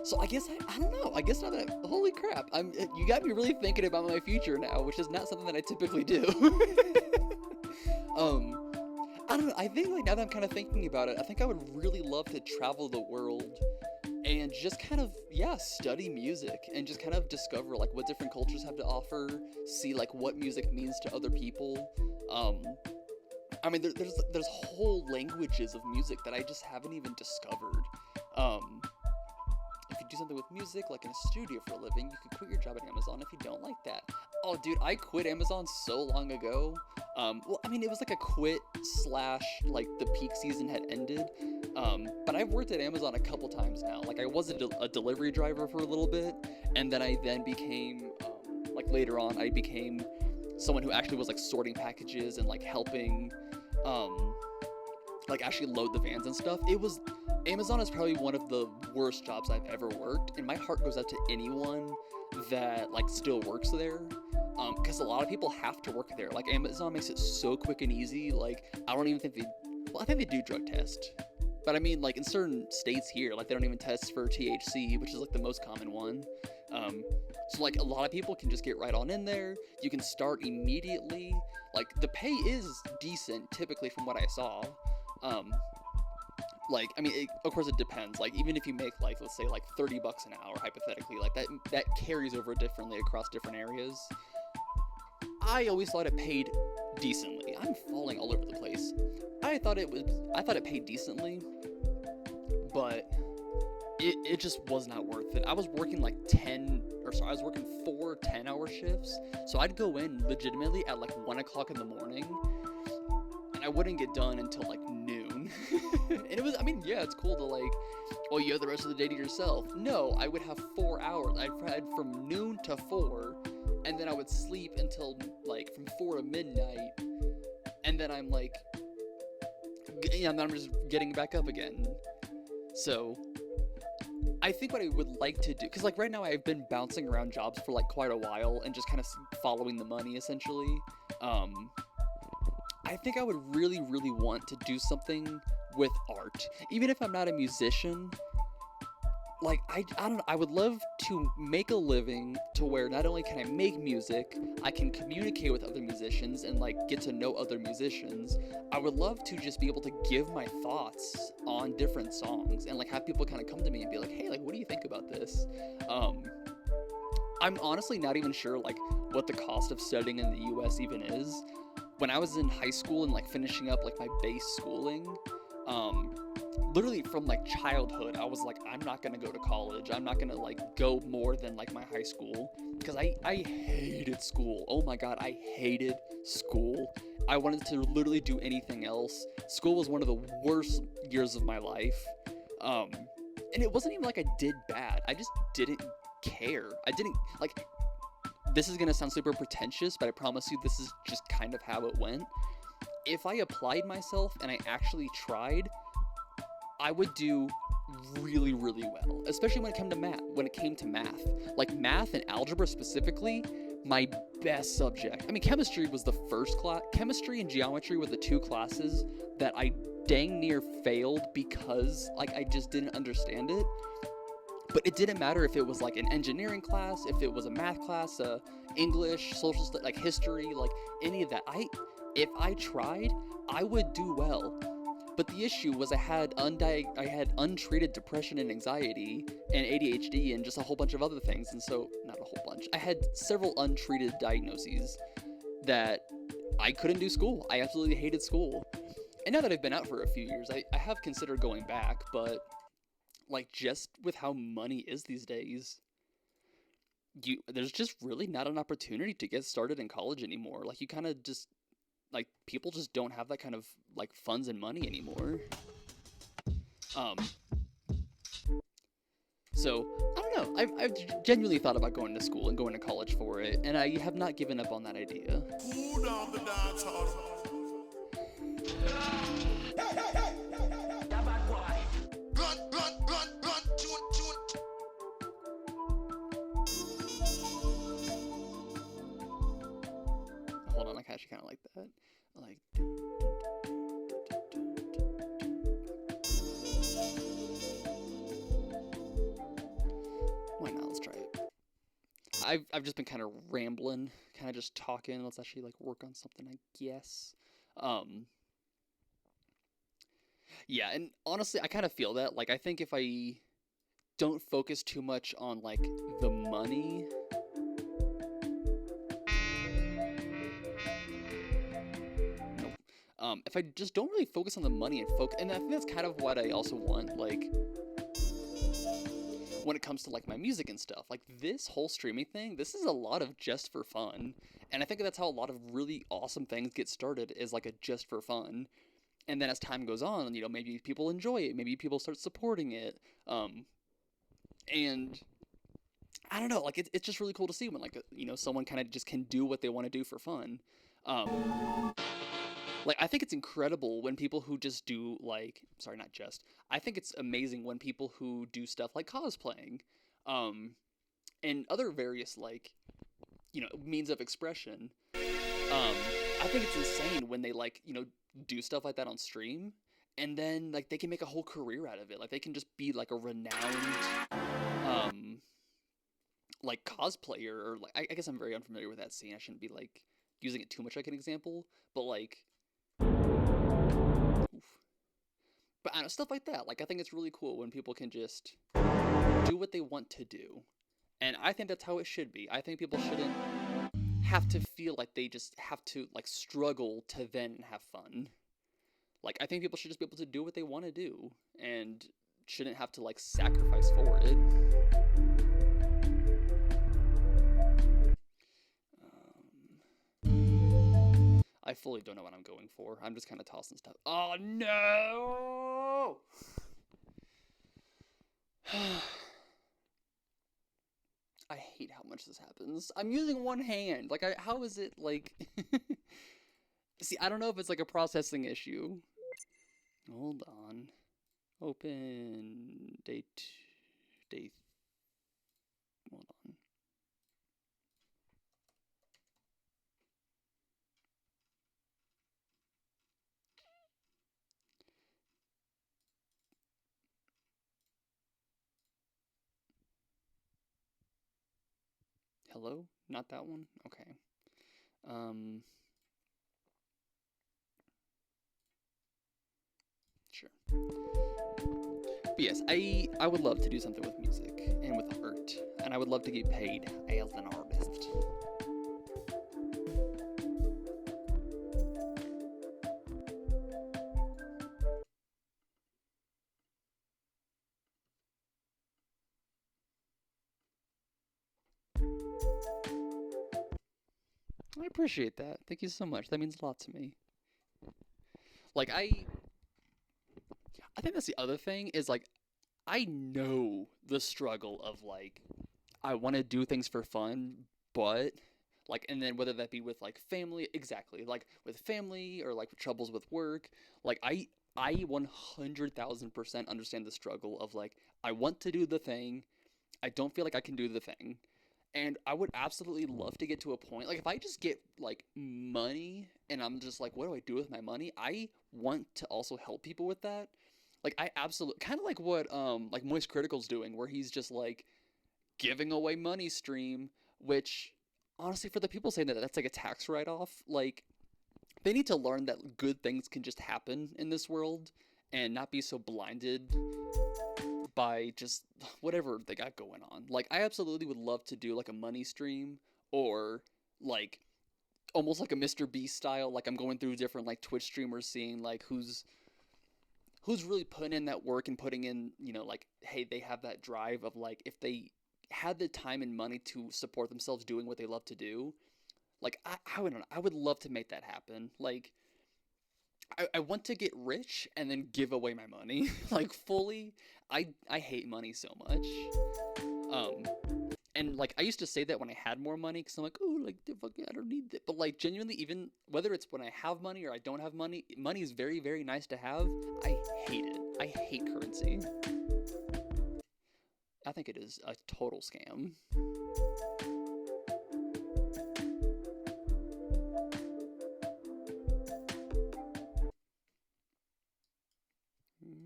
Speaker 1: So I guess I don't know. I guess now that holy crap, you got me really thinking about my future now, which is not something that I typically do. I don't know. I think like now that I'm kind of thinking about it, I think I would really love to travel the world and just kind of study music and just kind of discover like what different cultures have to offer, see like what music means to other people. I mean, there's whole languages of music that I just haven't even discovered. If you do something with music, like in a studio for a living, you could quit your job at Amazon if you don't like that. Oh, dude, I quit Amazon so long ago. Well, I mean, it was like a quit / like the peak season had ended. But I've worked at Amazon a couple times now. Like I was a delivery driver for a little bit, and then I became, like later on, I became someone who actually was like sorting packages and like helping, like actually load the vans and stuff. Amazon is probably one of the worst jobs I've ever worked, and my heart goes out to anyone that like still works there, because a lot of people have to work there. Like Amazon makes it so quick and easy. Like I don't even think I think they do drug test, but I mean like in certain states here, like they don't even test for THC, which is like the most common one. So like a lot of people can just get right on in there. You can start immediately. Like the pay is decent typically from what I saw. Like, I mean, of course it depends. Like, even if you make like, let's say like $30 an hour, hypothetically, like that carries over differently across different areas. I always thought it paid decently. I'm falling all over the place. I thought it paid decently, but it just was not worth it. I was working like I was working 4 10-hour shifts. So I'd go in legitimately at like 1 o'clock in the morning, and I wouldn't get done until like noon. And it was, I mean, yeah, it's cool to like, well, you have the rest of the day to yourself. No, I would have 4 hours. I'd had from noon to 4, and then I would sleep until like from 4 to midnight, and then I'm like, yeah, and then I'm just getting back up again. So I think what I would like to do, because like right now I've been bouncing around jobs for like quite a while and just kind of following the money essentially. I think I would really, really want to do something with art, even if I'm not a musician. Like, I don't know, I would love to make a living to where not only can I make music, I can communicate with other musicians and like get to know other musicians. I would love to just be able to give my thoughts on different songs and like have people kind of come to me and be like, hey, like, what do you think about this? I'm honestly not even sure like what the cost of studying in the US even is. When I was in high school and like finishing up like my base schooling, literally from like childhood, I was like, I'm not gonna go to college. I'm not gonna like go more than like my high school, because I hated school. Oh my god, I hated school. I wanted to literally do anything else. School was one of the worst years of my life. And it wasn't even like I did bad. I just didn't care. I didn't like. This is gonna sound super pretentious, but I promise you this is just kind of how it went. If I applied myself and I actually tried, I would do really, really well, especially when it came to math. Like math and algebra specifically, my best subject. I mean, chemistry was the first class. Chemistry and geometry were the 2 classes that I dang near failed because like I just didn't understand it. But it didn't matter if it was like an engineering class, if it was a math class, English, social studies, like history, like any of that. If I tried, I would do well. But the issue was I had untreated depression and anxiety and ADHD and just a whole bunch of other things. And so, not a whole bunch. I had several untreated diagnoses that I couldn't do school. I absolutely hated school. And now that I've been out for a few years, I have considered going back, but like just with how money is these days, there's just really not an opportunity to get started in college anymore. Like you kind of just like people just don't have that kind of like funds and money anymore. So I don't know. I've genuinely thought about going to school and going to college for it, and I have not given up on that idea.
Speaker 2: Cool down the dance hall.
Speaker 1: Hold on, I actually kind of like that. Like. Why not? Let's try it. I've just been kind of rambling, kind of just talking. Let's actually like work on something, I guess. Yeah, and honestly, I kind of feel that. Like, I think if I don't focus too much on like the money. If I just don't really focus on the money and and I think that's kind of what I also want, like, when it comes to, like, my music and stuff. Like, this whole streaming thing, this is a lot of just for fun, and I think that's how a lot of really awesome things get started, is, like, a just for fun, and then as time goes on, you know, maybe people enjoy it, maybe people start supporting it, and I don't know, like, it's just really cool to see when, like, you know, someone kind of just can do what they want to do for fun. Like, I think it's incredible when people who just do, like, sorry, not just, I think it's amazing when people who do stuff like cosplaying, and other various, like, you know, means of expression, I think it's insane when they, like, you know, do stuff like that on stream, and then, like, they can make a whole career out of it. Like, they can just be, like, a renowned, like, cosplayer, or, like, I guess I'm very unfamiliar with that scene. I shouldn't be, like, using it too much like an example, but, like, But I don't know, stuff like that. Like, I think it's really cool when people can just do what they want to do. And I think that's how it should be. I think people shouldn't have to feel like they just have to, like, struggle to then have fun. Like, I think people should just be able to do what they want to do and shouldn't have to, like, sacrifice for it. I fully don't know what I'm going for. I'm just kind of tossing stuff. Oh, no! I hate how much this happens. I'm using one hand. Like, how is it, like... See, I don't know if it's, like, a processing issue. Hold on. Open... Date... Hold on. Hello? Not that one? Okay. Sure. But yes, I would love to do something with music and with art, and I would love to get paid as an artist. I appreciate that. Thank you so much. That means a lot to me. Like, I think that's the other thing is, like, I know the struggle of, like, I want to do things for fun, but, like, and then whether that be with, like, family, exactly, like, with family or, like, with troubles with work, like, I 100,000% understand the struggle of, like, I want to do the thing, I don't feel like I can do the thing, and I would absolutely love to get to a point, like, if I just get, like, money and I'm just like, what do I do with my money? I want to also help people with that. Like, I absolutely, kind of like what, like, Moist Critical's doing, where he's just, like, giving away money stream, which, honestly, for the people saying that that's, like, a tax write-off, like, they need to learn that good things can just happen in this world and not be so blinded by just whatever they got going on. Like, I absolutely would love to do like a money stream or like almost like a Mr. Beast style. Like, I'm going through different like Twitch streamers, seeing like who's really putting in that work and putting in, like, hey, they have that drive of like if they had the time and money to support themselves doing what they love to do. Like, I would love to make that happen. Like, I want to get rich and then give away my money. Like, fully. I hate money so much. Um, and like, I used to say that when I had more money, because I'm like, oh, like, the fuck, I don't need that. But like, genuinely, even whether it's when I have money or I don't have money, money is very, very nice to have. I hate it. I hate currency. I think it is a total scam.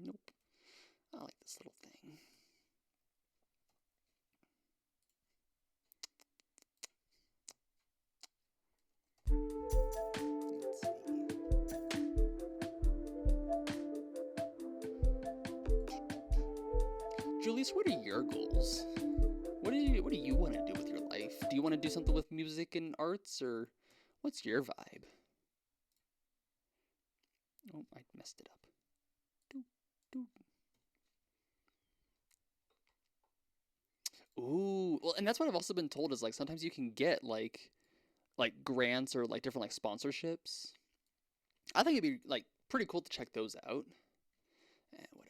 Speaker 1: Nope. I like this little thing. Let's see. Julius, what are your goals? What do you want to do with your life? Do you want to do something with music and arts, or what's your vibe? Oh, I messed it up. Doop, doop. Ooh, well, and that's what I've also been told is like sometimes you can get like grants or like different like sponsorships. I think it'd be like pretty cool to check those out. Whatever.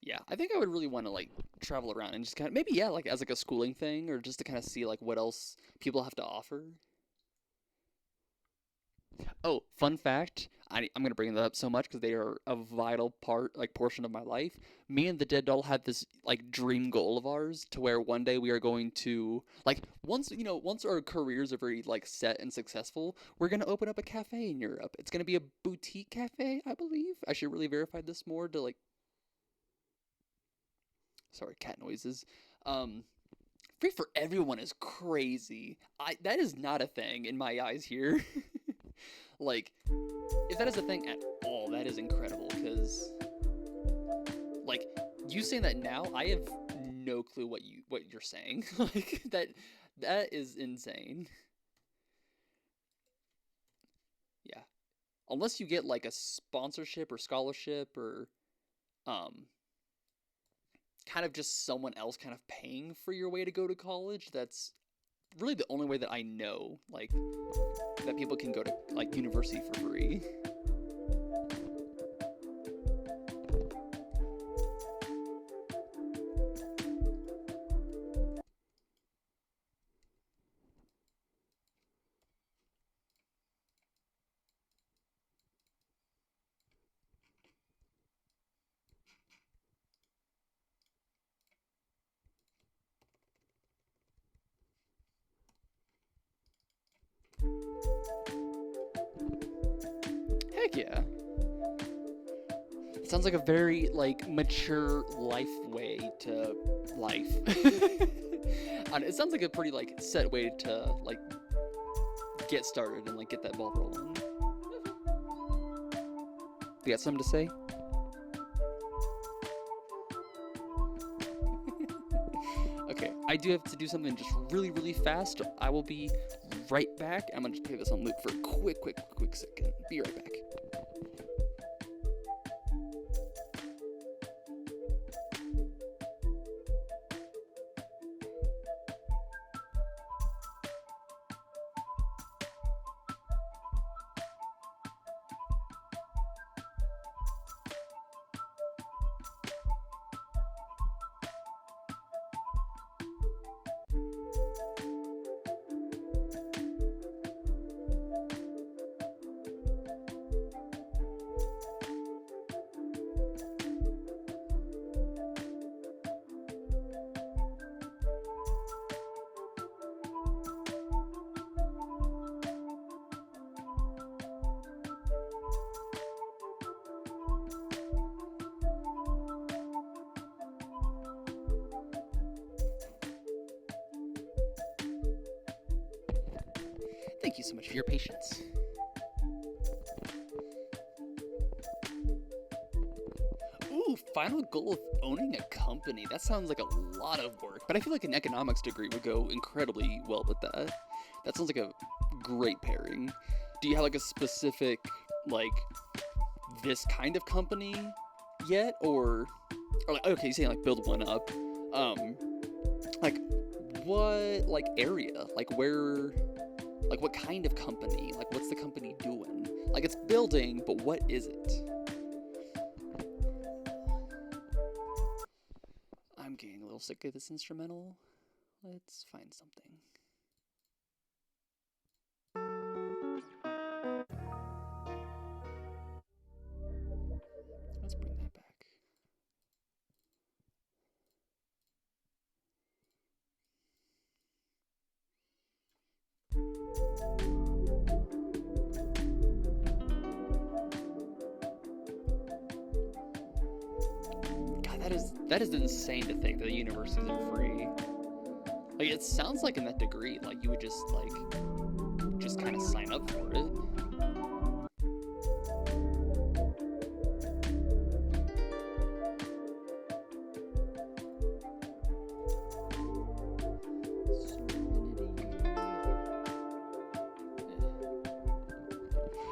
Speaker 1: Yeah, I think I would really want to like travel around and just kind of maybe, yeah, like as like a schooling thing or just to kind of see like what else people have to offer. Oh, fun fact. I'm gonna bring that up so much because they are a vital part, like portion of my life. Me and the Dead Doll had this like dream goal of ours to where one day we are going to like once our careers are very like set and successful, we're gonna open up a cafe in Europe. It's gonna be a boutique cafe, I believe. I should really verify this more to like. Sorry, cat noises. Um, Free for everyone is crazy. That is not a thing in my eyes here. Like, if that is a thing at all, that is incredible. Because, like, you saying that now, I have no clue what you're saying. Like that is insane. Yeah, unless you get like a sponsorship or scholarship or um kind of just someone else kind of paying for your way to go to college. That's really the only way that I know, like, that people can go to like university for free. Heck yeah. It sounds like a very like mature life way to life. And it sounds like a pretty like set way to like get started and like get that ball rolling. You got something to say? Okay, I do have to do something just really, really fast. I will be right back. I'm gonna just play this on loop for a quick second. Be right back. Thank you so much for your patience. Ooh, final goal of owning a company. That sounds like a lot of work, but I feel like an economics degree would go incredibly well with that. That sounds like a great pairing. Do you have like a specific, like, this kind of company yet? Or like, okay, you're saying like build one up. Like, what, like, area? Like, where, like, what kind of company? Like, what's the company doing? Like, it's building, but what is it? I'm getting a little sick of this instrumental. Let's find something. Let's bring that back. God, that is insane to think that the universities are free. Like, it sounds like in that degree, like, you would just, like, just kind of sign up for it.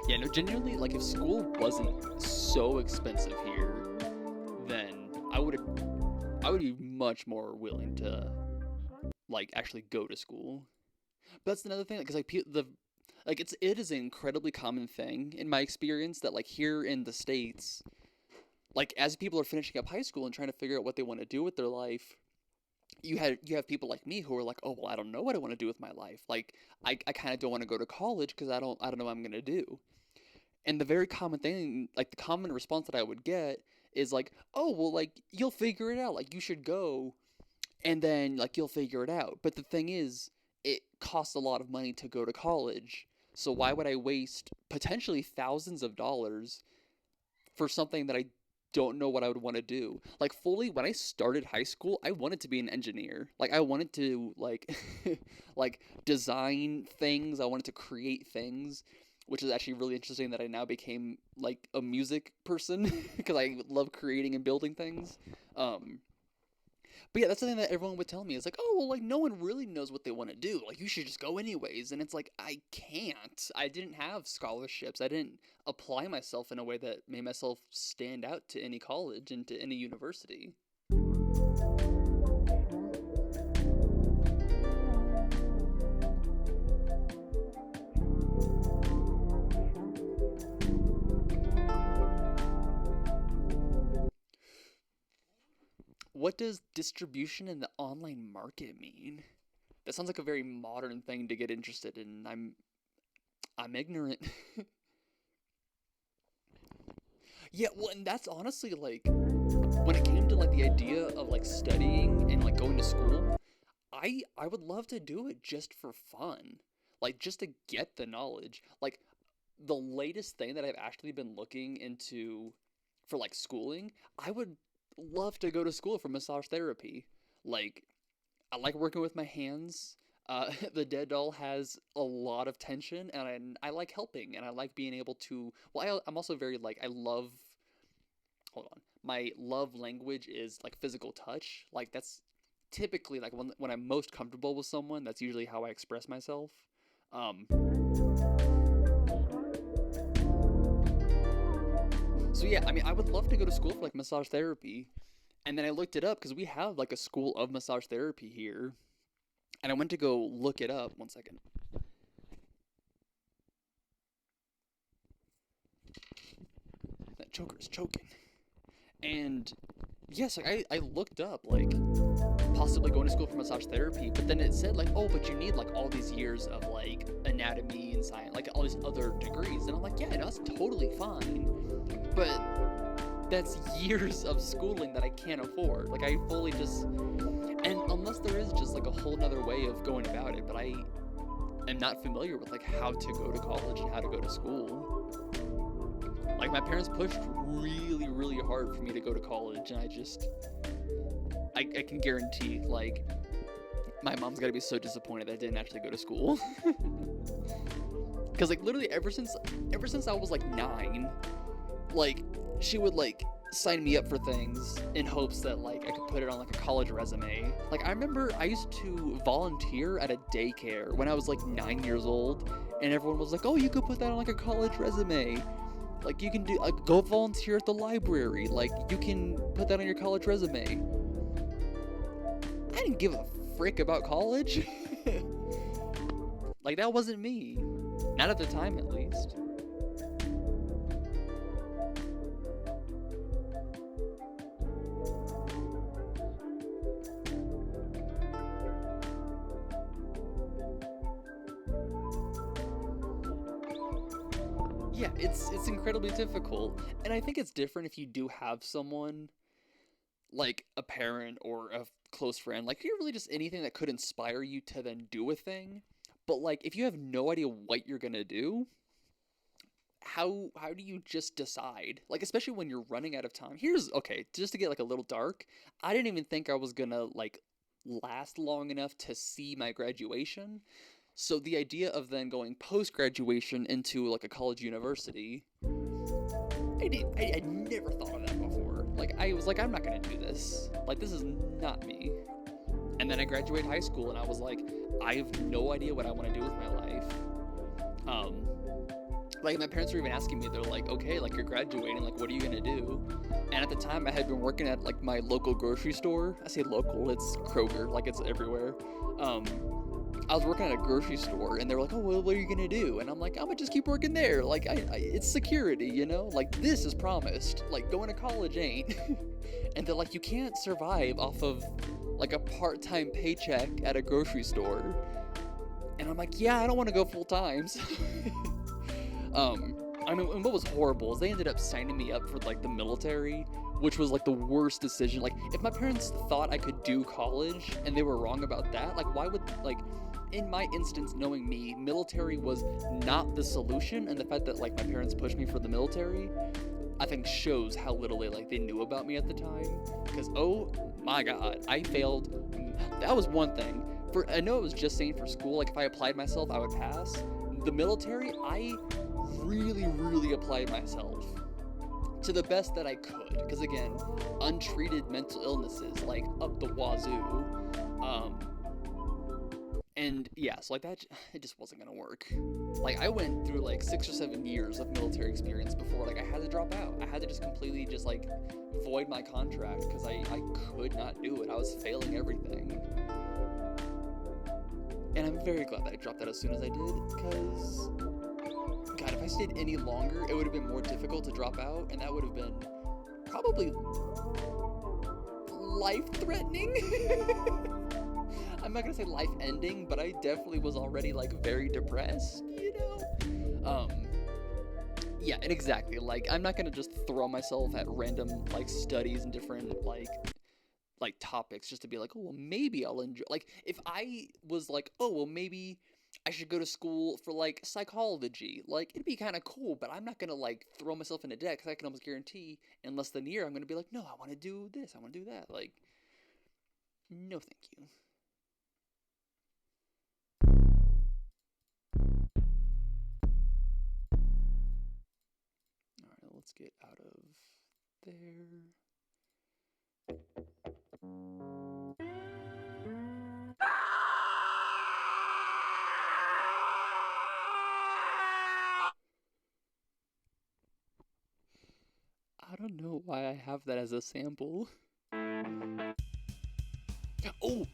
Speaker 1: Yeah, no, genuinely, like, if school wasn't so expensive here, then I would be much more willing to, like, actually go to school. But that's another thing, because, like, it is an incredibly common thing in my experience that, like, here in the States, like, as people are finishing up high school and trying to figure out what they want to do with their life, you have people like me who are like, oh, well, I don't know what I want to do with my life. Like, I kind of don't want to go to college because I don't know what I'm gonna do. And the very common thing, like, the common response that I would get is like, oh, well, like, you'll figure it out. Like, you should go, and then, like, you'll figure it out. But the thing is, it costs a lot of money to go to college. So why would I waste potentially thousands of dollars for something that I don't know what I would want to do. Like fully when I started high school, I wanted to be an engineer. Like I wanted to like like design things. I wanted to create things, which is actually really interesting that I now became like a music person because I love creating and building things. Um but yeah, that's something that everyone would tell me. It's like, oh, well, like, no one really knows what they want to do. Like, you should just go anyways. And it's like, I can't. I didn't have scholarships. I didn't apply myself in a way that made myself stand out to any college and to any university. What does distribution in the online market mean? That sounds like a very modern thing to get interested in. I'm ignorant. Yeah, well, and that's honestly like when it came to like the idea of like studying and like going to school, I would love to do it just for fun. Like just to get the knowledge. Like the latest thing that I've actually been looking into for like schooling, I would love to go to school for massage therapy. Like I like working with my hands. The dead doll has a lot of tension, and I like helping, and I like being able to. Well, I'm also very like I love. Hold on, my love language is like physical touch. Like that's typically like when I'm most comfortable with someone. That's usually how I express myself. Um, so yeah, I mean, I would love to go to school for like massage therapy, and then I looked it up because we have like a school of massage therapy here. And I went to go look it up. One second. That choker is choking. And yes, like I looked up like possibly going to school for massage therapy, but then it said like, oh, but you need like all these years of like anatomy and science, like all these other degrees. And I'm like, yeah, no, that's totally fine. But that's years of schooling that I can't afford. Like I fully just and unless there is just like a whole nother way of going about it, but I am not familiar with like how to go to college and how to go to school. Like my parents pushed really, really hard for me to go to college, and I can guarantee like my mom's gotta be so disappointed that I didn't actually go to school. Cause like literally ever since I was like 9, like she would like sign me up for things in hopes that like I could put it on like a college resume. Like I remember I used to volunteer at a daycare when I was like 9 years old, and everyone was like, "Oh, you could put that on like a college resume. Like you can do go volunteer at the library. Like you can put that on your college resume." I didn't give a frick about college. Like that wasn't me. Not at the time, at least. Yeah, it's incredibly difficult. And I think it's different if you do have someone like a parent or a close friend, like you're really just anything that could inspire you to then do a thing. But like if you have no idea what you're gonna do, how do you just decide? Like especially when you're running out of time. Here's okay, just to get like a little dark, I didn't even think I was gonna like last long enough to see my graduation. So the idea of then going post graduation into like a college university, I never thought of that before. Like I was like, I'm not gonna do this. Like this is not me. And then I graduated high school and I was like, I have no idea what I want to do with my life. Like my parents were even asking me, they're like, okay, like you're graduating, like what are you gonna do? And at the time I had been working at like my local grocery store. I say local, it's Kroger, like it's everywhere. I was working at a grocery store, and they were like, "Oh, well, what are you gonna do?" And I'm like, "I'm gonna just keep working there. Like, it's security, you know. Like, this is promised. Like, going to college ain't." And they're like, "You can't survive off of like a part-time paycheck at a grocery store." And I'm like, "Yeah, I don't want to go full time." I mean, and what was horrible is they ended up signing me up for like the military, which was like the worst decision. Like, if my parents thought I could do college and they were wrong about that, like, why would like. In my instance, knowing me, military was not the solution, and the fact that like my parents pushed me for the military I think shows how little they knew about me at the time. Because, oh my god, I failed. That was one thing. I know it was just saying for school, like if I applied myself, I would pass. The military, I really, really applied myself to the best that I could. Because again, untreated mental illnesses, like up the wazoo. And yeah, so like that, it just wasn't gonna work. Like I went through like 6 or 7 years of military experience before like I had to drop out. I had to just completely just like void my contract because I could not do it. I was failing everything. And I'm very glad that I dropped out as soon as I did, because God, if I stayed any longer, it would have been more difficult to drop out, and that would have been probably life-threatening. I'm not gonna say life-ending, but I definitely was already like very depressed, you know? Yeah, and exactly, like I'm not gonna just throw myself at random like studies and different like topics just to be like, oh well, maybe I'll enjoy. Like if I was like, oh well, maybe I should go to school for like psychology, like it'd be kind of cool, but I'm not gonna like throw myself into debt because I can almost guarantee in less than a year I'm gonna be like, no, I want to do this, I want to do that. Like, no, thank you. All right, let's get out of there. I don't know why I have that as a sample. Oh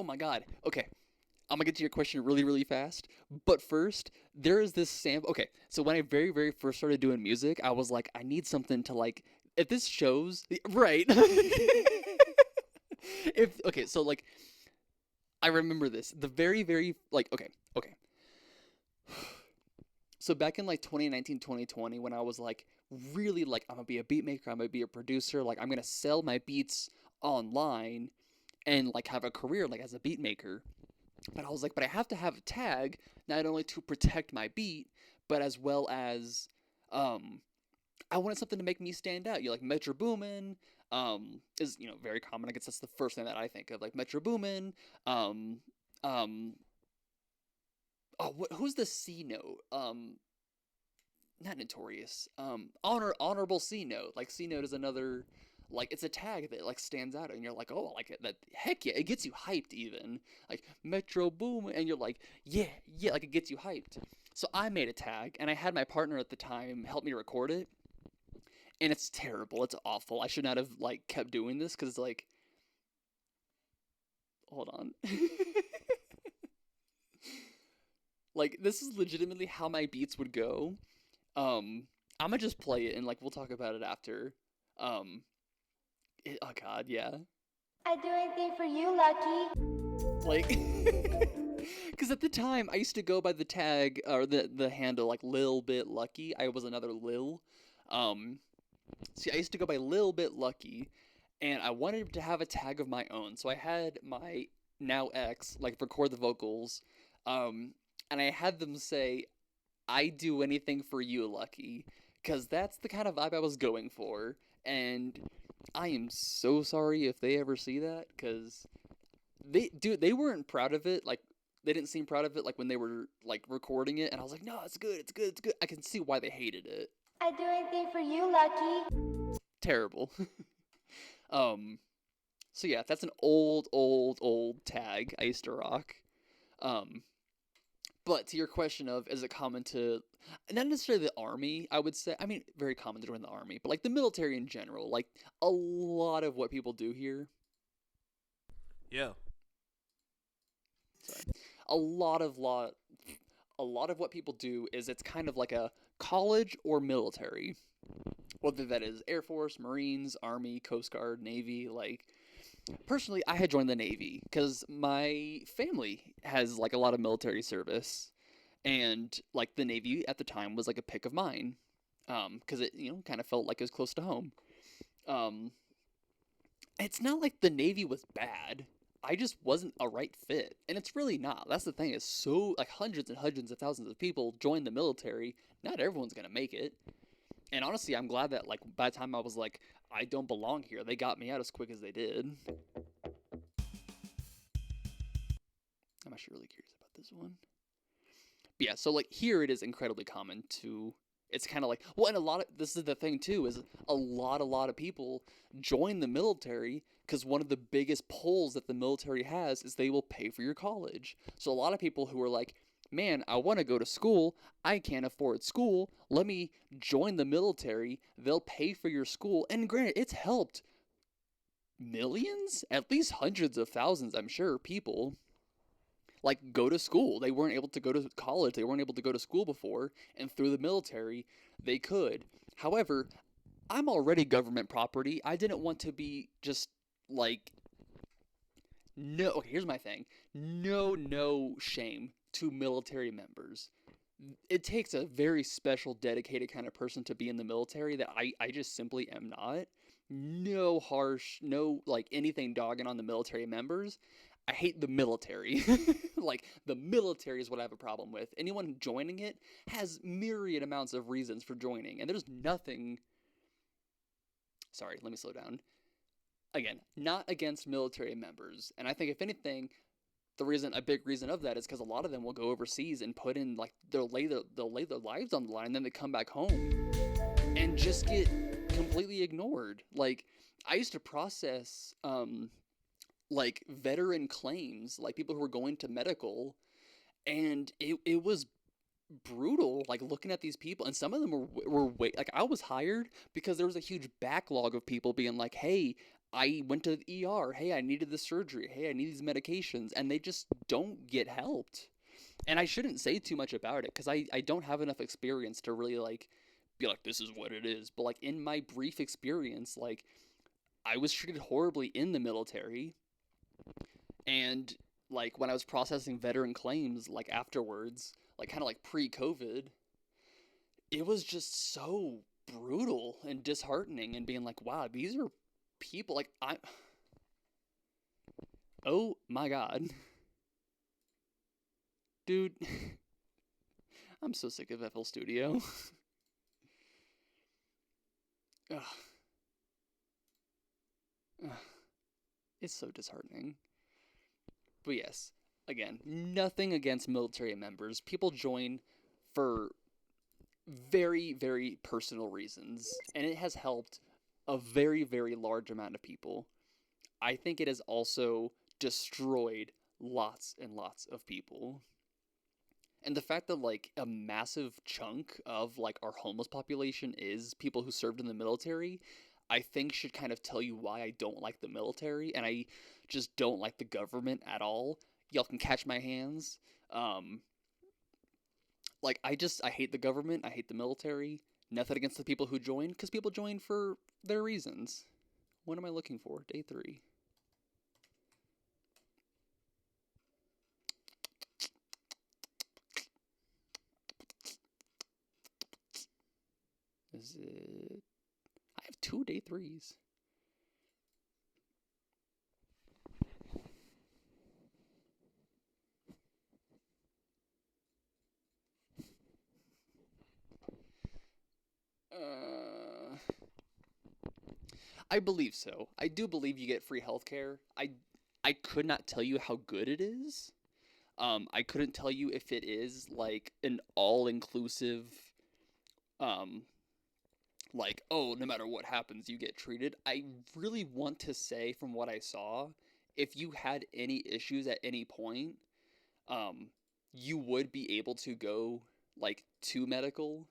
Speaker 1: my god. Okay. I'm gonna get to your question really, really fast. But first, there is this sample. Okay, so when I very, very first started doing music, I was like, I need something to like. If this shows. Right. Okay, so like. I remember this. The very, very. Like, okay. So back in like 2019, 2020, when I was like really like, I'm gonna be a beat maker, I'm gonna be a producer, like I'm gonna sell my beats online and like have a career like as a beat maker. But I was like, but I have to have a tag not only to protect my beat, but as well as I wanted something to make me stand out. You like Metro Boomin is very common. I guess that's the first thing that I think of, like Metro Boomin. Um, um, who's the C note? Not Notorious. Honorable C note. Like C note is another, like it's a tag that like stands out, and you're like, oh, I like it. That heck yeah, it gets you hyped even. Like Metro Boom, and you're like, yeah, like it gets you hyped. So I made a tag, and I had my partner at the time help me record it, and it's terrible. It's awful. I should not have like kept doing this because like, hold on. Like this is legitimately how my beats would go. I'm gonna just play it and like we'll talk about it after. Oh god, yeah.
Speaker 3: I'd do anything for you, Lucky.
Speaker 1: Like, because at the time I used to go by the tag or the handle like Lil Bit Lucky. I was another Lil. See, I used to go by Lil Bit Lucky, and I wanted to have a tag of my own. So I had my now ex like record the vocals, and I had them say, I do anything for you, Lucky, because that's the kind of vibe I was going for, and I am so sorry if they ever see that, because they weren't proud of it, like, they didn't seem proud of it, like, when they were, like, recording it, and I was like, no, it's good, I can see why they hated it.
Speaker 3: I'd do anything for you, Lucky.
Speaker 1: Terrible. So yeah, that's an old tag I used to rock. But to your question of, is it common to, not necessarily the army, I would say, I mean, very common to join the army, but like the military in general, like a lot of what people do here.
Speaker 4: Yeah.
Speaker 1: Sorry. A lot of what people do is it's kind of like a college or military. Whether that is Air Force, Marines, Army, Coast Guard, Navy, like, personally, I had joined the Navy because my family has like a lot of military service, and like the Navy at the time was like a pick of mine, because it kind of felt like it was close to home. It's not like the Navy was bad. I just wasn't a right fit, and it's really not. That's the thing. Is so like hundreds and hundreds of thousands of people join the military. Not everyone's gonna make it. And honestly, I'm glad that like by the time I was like, I don't belong here, they got me out as quick as they did. I'm actually really curious about this one. But yeah, so like here it is incredibly common to. It's kind of like, well, and a lot of this is the thing too, is a lot of people join the military because one of the biggest pulls that the military has is they will pay for your college. So a lot of people who are like, man, I want to go to school, I can't afford school, let me join the military, they'll pay for your school. And granted, it's helped millions, at least hundreds of thousands, I'm sure, people like go to school. They weren't able to go to college, they weren't able to go to school before, and through the military, they could. However, I'm already government property. I didn't want to be just like no. Okay, here's my thing. No shame to military members. It takes a very special, dedicated kind of person to be in the military that I just simply am not. No harsh, no like anything dogging on the military members. I hate the military. Like, the military is what I have a problem with. Anyone joining it has myriad amounts of reasons for joining, and there's nothing. Sorry, let me slow down. Again, not against military members. And I think, if anything, a big reason of that is because a lot of them will go overseas and put in, like, they'll lay their lives on the line, and then they come back home and just get completely ignored. Like, I used to process, like veteran claims, like people who were going to medical, and it was brutal, like looking at these people, and some of them were like, I was hired because there was a huge backlog of people being like, hey, I went to the ER, hey, I needed the surgery, hey, I need these medications, and they just don't get helped. And I shouldn't say too much about it because I don't have enough experience to really like be like, this is what it is. But like in my brief experience, like I was treated horribly in the military. And like when I was processing veteran claims, like afterwards, like kind of like pre-COVID, it was just so brutal and disheartening, and being like, wow, these are people like oh my God. Dude, I'm so sick of FL Studio. Ugh. Ugh. It's so disheartening. But yes, again, nothing against military members. People join for very, very personal reasons, and it has helped a very, very large amount of people. I think it has also destroyed lots and lots of people. And the fact that like a massive chunk of like our homeless population is people who served in the military, I think should kind of tell you why I don't like the military, and I just don't like the government at all. Y'all can catch my hands. Like I hate the government. I hate the military. Nothing against the people who join, because people join for their reasons. What am I looking for? Day 3. Is it? I have 2 day 3s. I believe so. I do believe you get free healthcare. I could not tell you how good it is. I couldn't tell you if it is like an all-inclusive, um, like, oh, no matter what happens, you get treated. I really want to say, from what I saw, if you had any issues at any point, um, you would be able to go like to medical,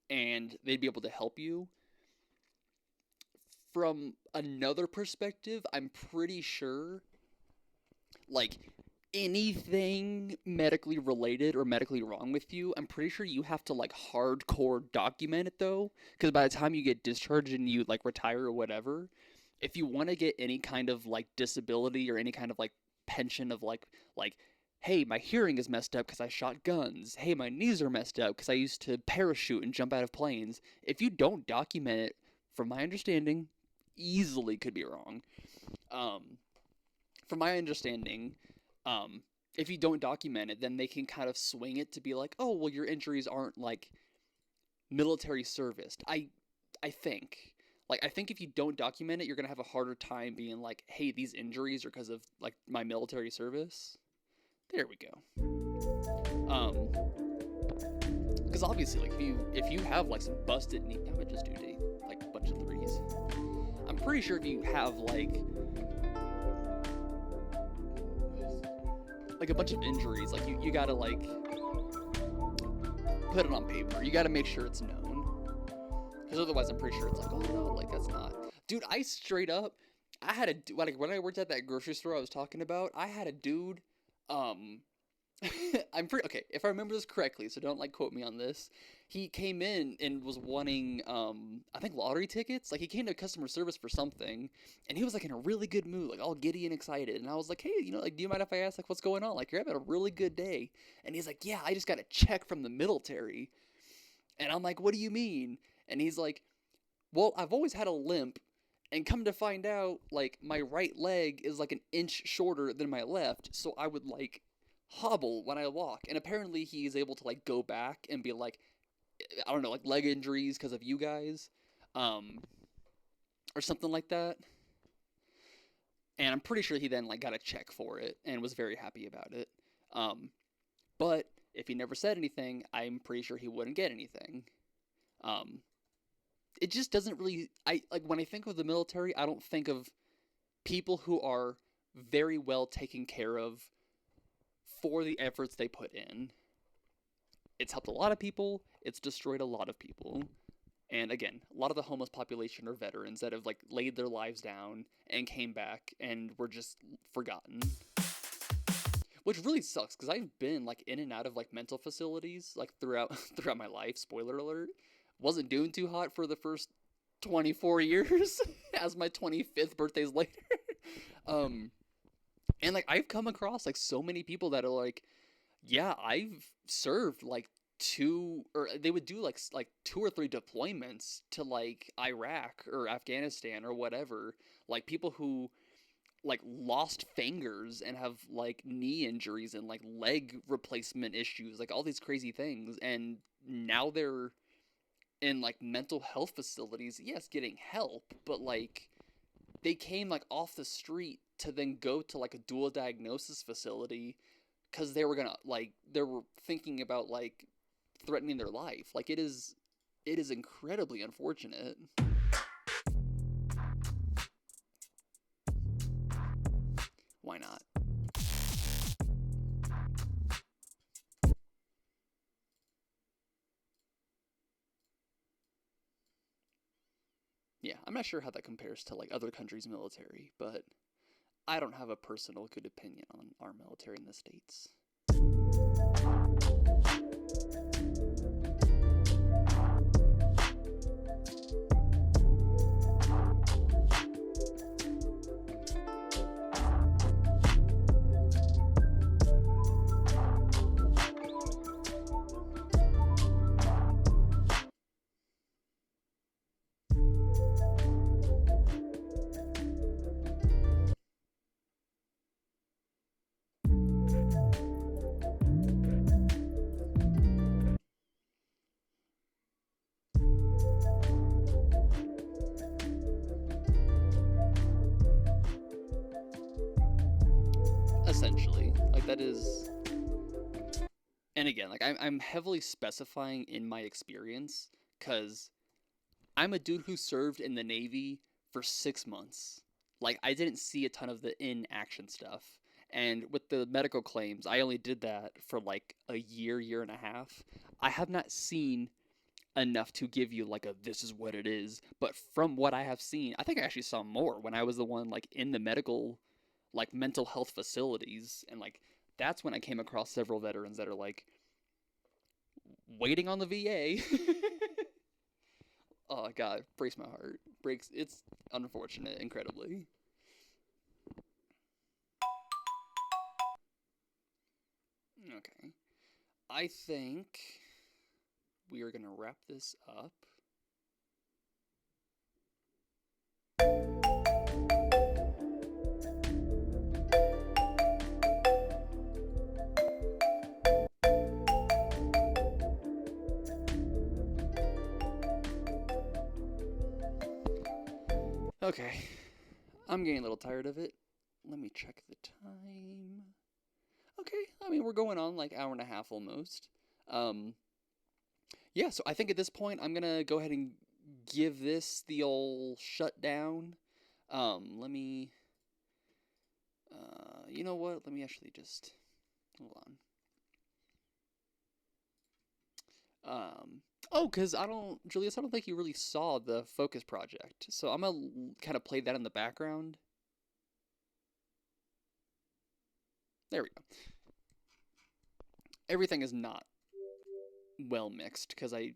Speaker 1: and they'd be able to help you. From another perspective, I'm pretty sure, like, anything medically related or medically wrong with you, I'm pretty sure you have to, like, hardcore document it, though, because by the time you get discharged and you, like, retire or whatever, if you want to get any kind of, like, disability or any kind of, like, pension of, like, hey, my hearing is messed up because I shot guns. Hey, my knees are messed up because I used to parachute and jump out of planes. If you don't document it, from my understanding, easily could be wrong. From my understanding, if you don't document it, then they can kind of swing it to be like, oh, well, your injuries aren't like military service. I think. Like, I think if you don't document it, you're gonna have a harder time being like, hey, these injuries are because of like my military service. There we go. Because obviously, like if you have like some busted knee, I would just do like a bunch of threes. I'm pretty sure if you have like a bunch of injuries, like you gotta like put it on paper. You gotta make sure it's known. Because otherwise, I'm pretty sure it's like, oh no, like that's not. Dude, I straight up, I had a like when I worked at that grocery store I was talking about, I had a dude. I'm pretty okay if I remember this correctly, so don't like quote me on this. He came in and was wanting I think lottery tickets. Like he came to customer service for something, and he was like in a really good mood, like all giddy and excited. And I was like, hey, like, do you mind if I ask like what's going on? Like you're having a really good day. And he's like, yeah, I just got a check from the military. And I'm like, what do you mean? And he's like, well, I've always had a limp, and come to find out, like, my right leg is, like, an inch shorter than my left, so I would, like, hobble when I walk. And apparently he's able to, like, go back and be like, I don't know, like, leg injuries because of you guys, or something like that. And I'm pretty sure he then, like, got a check for it and was very happy about it. But if he never said anything, I'm pretty sure he wouldn't get anything. It just doesn't really, when I think of the military, I don't think of people who are very well taken care of for the efforts they put in. It's helped a lot of people, it's destroyed a lot of people. And again, a lot of the homeless population are veterans that have like laid their lives down and came back and were just forgotten. Which really sucks, because I've been like in and out of like mental facilities like throughout my life, spoiler alert. Wasn't doing too hot for the first 24 years as my 25th birthday's later. And like I've come across like so many people that are like, yeah, I've served like they would do like 2 or 3 deployments to like Iraq or Afghanistan or whatever. Like people who like lost fingers and have like knee injuries and like leg replacement issues, like all these crazy things, and now they're in like mental health facilities, yes, getting help, but like they came like off the street to then go to like a dual diagnosis facility because they were thinking about like threatening their life. Like it is incredibly unfortunate. Why not? Yeah, I'm not sure how that compares to like other countries' military, but I don't have a personal good opinion on our military in the States. Essentially, like that is, and again, like I'm heavily specifying in my experience because I'm a dude who served in the Navy for 6 months. Like I didn't see a ton of the in-action stuff, and with the medical claims, I only did that for like a year and a half. I have not seen enough to give you like a this is what it is, but from what I have seen, I think I actually saw more when I was the one like in the medical like mental health facilities, and like that's when I came across several veterans that are like waiting on the VA. Oh god, breaks my heart. It's unfortunate, incredibly. Okay. I think we are gonna wrap this up. Okay. I'm getting a little tired of it. Let me check the time. Okay, I mean, we're going on like hour and a half almost. Yeah, so I think at this point I'm gonna go ahead and give this the old shutdown. Let me, you know what? Let me actually just, hold on. Oh, because Julius, I don't think you really saw the Focus project. So I'm gonna kind of play that in the background. There we go. Everything is not well mixed because I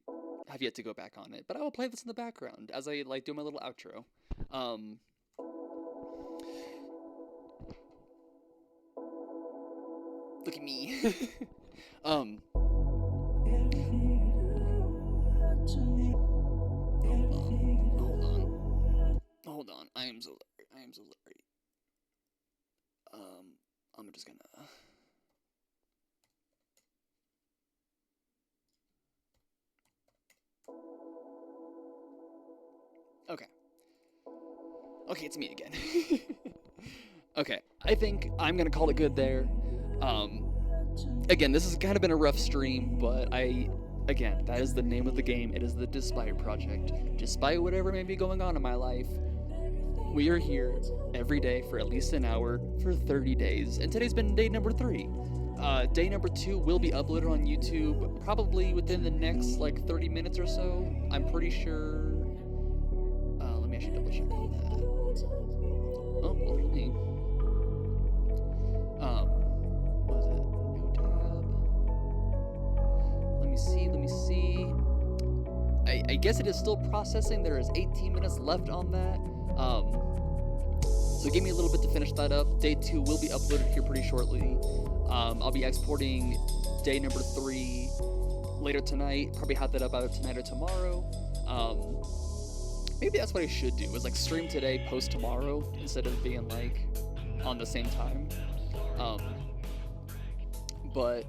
Speaker 1: have yet to go back on it, but I will play this in the background as I like do my little outro. Look at me. Hold on. I am so sorry. I'm just gonna. Okay. Okay, it's me again. Okay, I think I'm gonna call it good there. Again, this has kind of been a rough stream, but again, that is the name of the game. It is the Despite Project. Despite whatever may be going on in my life, we are here every day for at least an hour for 30 days, and today's been day number 3. Day number 2 will be uploaded on YouTube probably within the next like 30 minutes or so. I'm pretty sure. Let me actually double check on that. Oh, well, look at me. What is it? New tab. Let me see. I guess it is still processing. There is 18 minutes left on that. So give me a little bit to finish that up. Day 2 will be uploaded here pretty shortly. I'll be exporting day number 3 later tonight. Probably have that up either tonight or tomorrow. Maybe that's what I should do, is like stream today, post tomorrow, instead of being like on the same time. But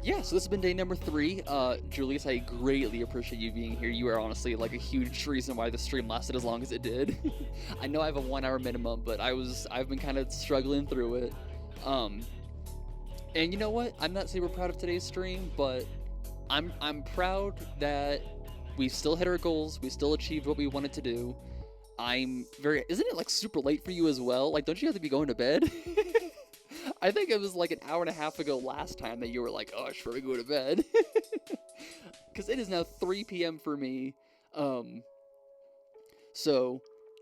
Speaker 1: yeah, so this has been day number 3. Julius, I greatly appreciate you being here. You are honestly like a huge reason why the stream lasted as long as it did. I know I have a 1 hour minimum, but I've been kind of struggling through it. And you know what? I'm not super proud of today's stream, but I'm proud that we still hit our goals. We still achieved what we wanted to do. Isn't it like super late for you as well? Like, don't you have to be going to bed? I think it was like an hour and a half ago last time that you were like, oh, I should probably go to bed. Because it is now 3 p.m. for me. So,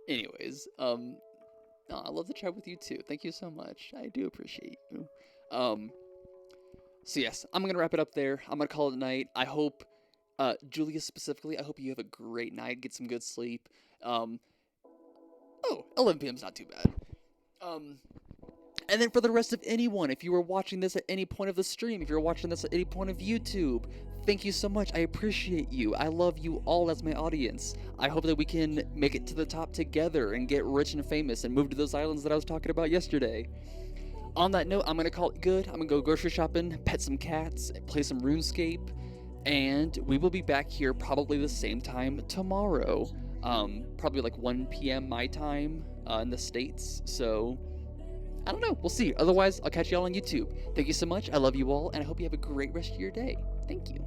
Speaker 1: anyways, I love to chat with you too. Thank you so much. I do appreciate you. So yes, I'm going to wrap it up there. I'm going to call it a night. I hope, Julia specifically, I hope you have a great night. Get some good sleep. 11 p.m. is not too bad. And then for the rest of anyone, if you were watching this at any point of the stream, if you're watching this at any point of YouTube, thank you so much. I appreciate you. I love you all as my audience. I hope that we can make it to the top together and get rich and famous and move to those islands that I was talking about yesterday. On that note, I'm going to call it good. I'm going to go grocery shopping, pet some cats, play some RuneScape, and we will be back here probably the same time tomorrow. Probably like 1 p.m. my time in the States, so I don't know. We'll see. Otherwise, I'll catch you all on YouTube. Thank you so much. I love you all, and I hope you have a great rest of your day. Thank you.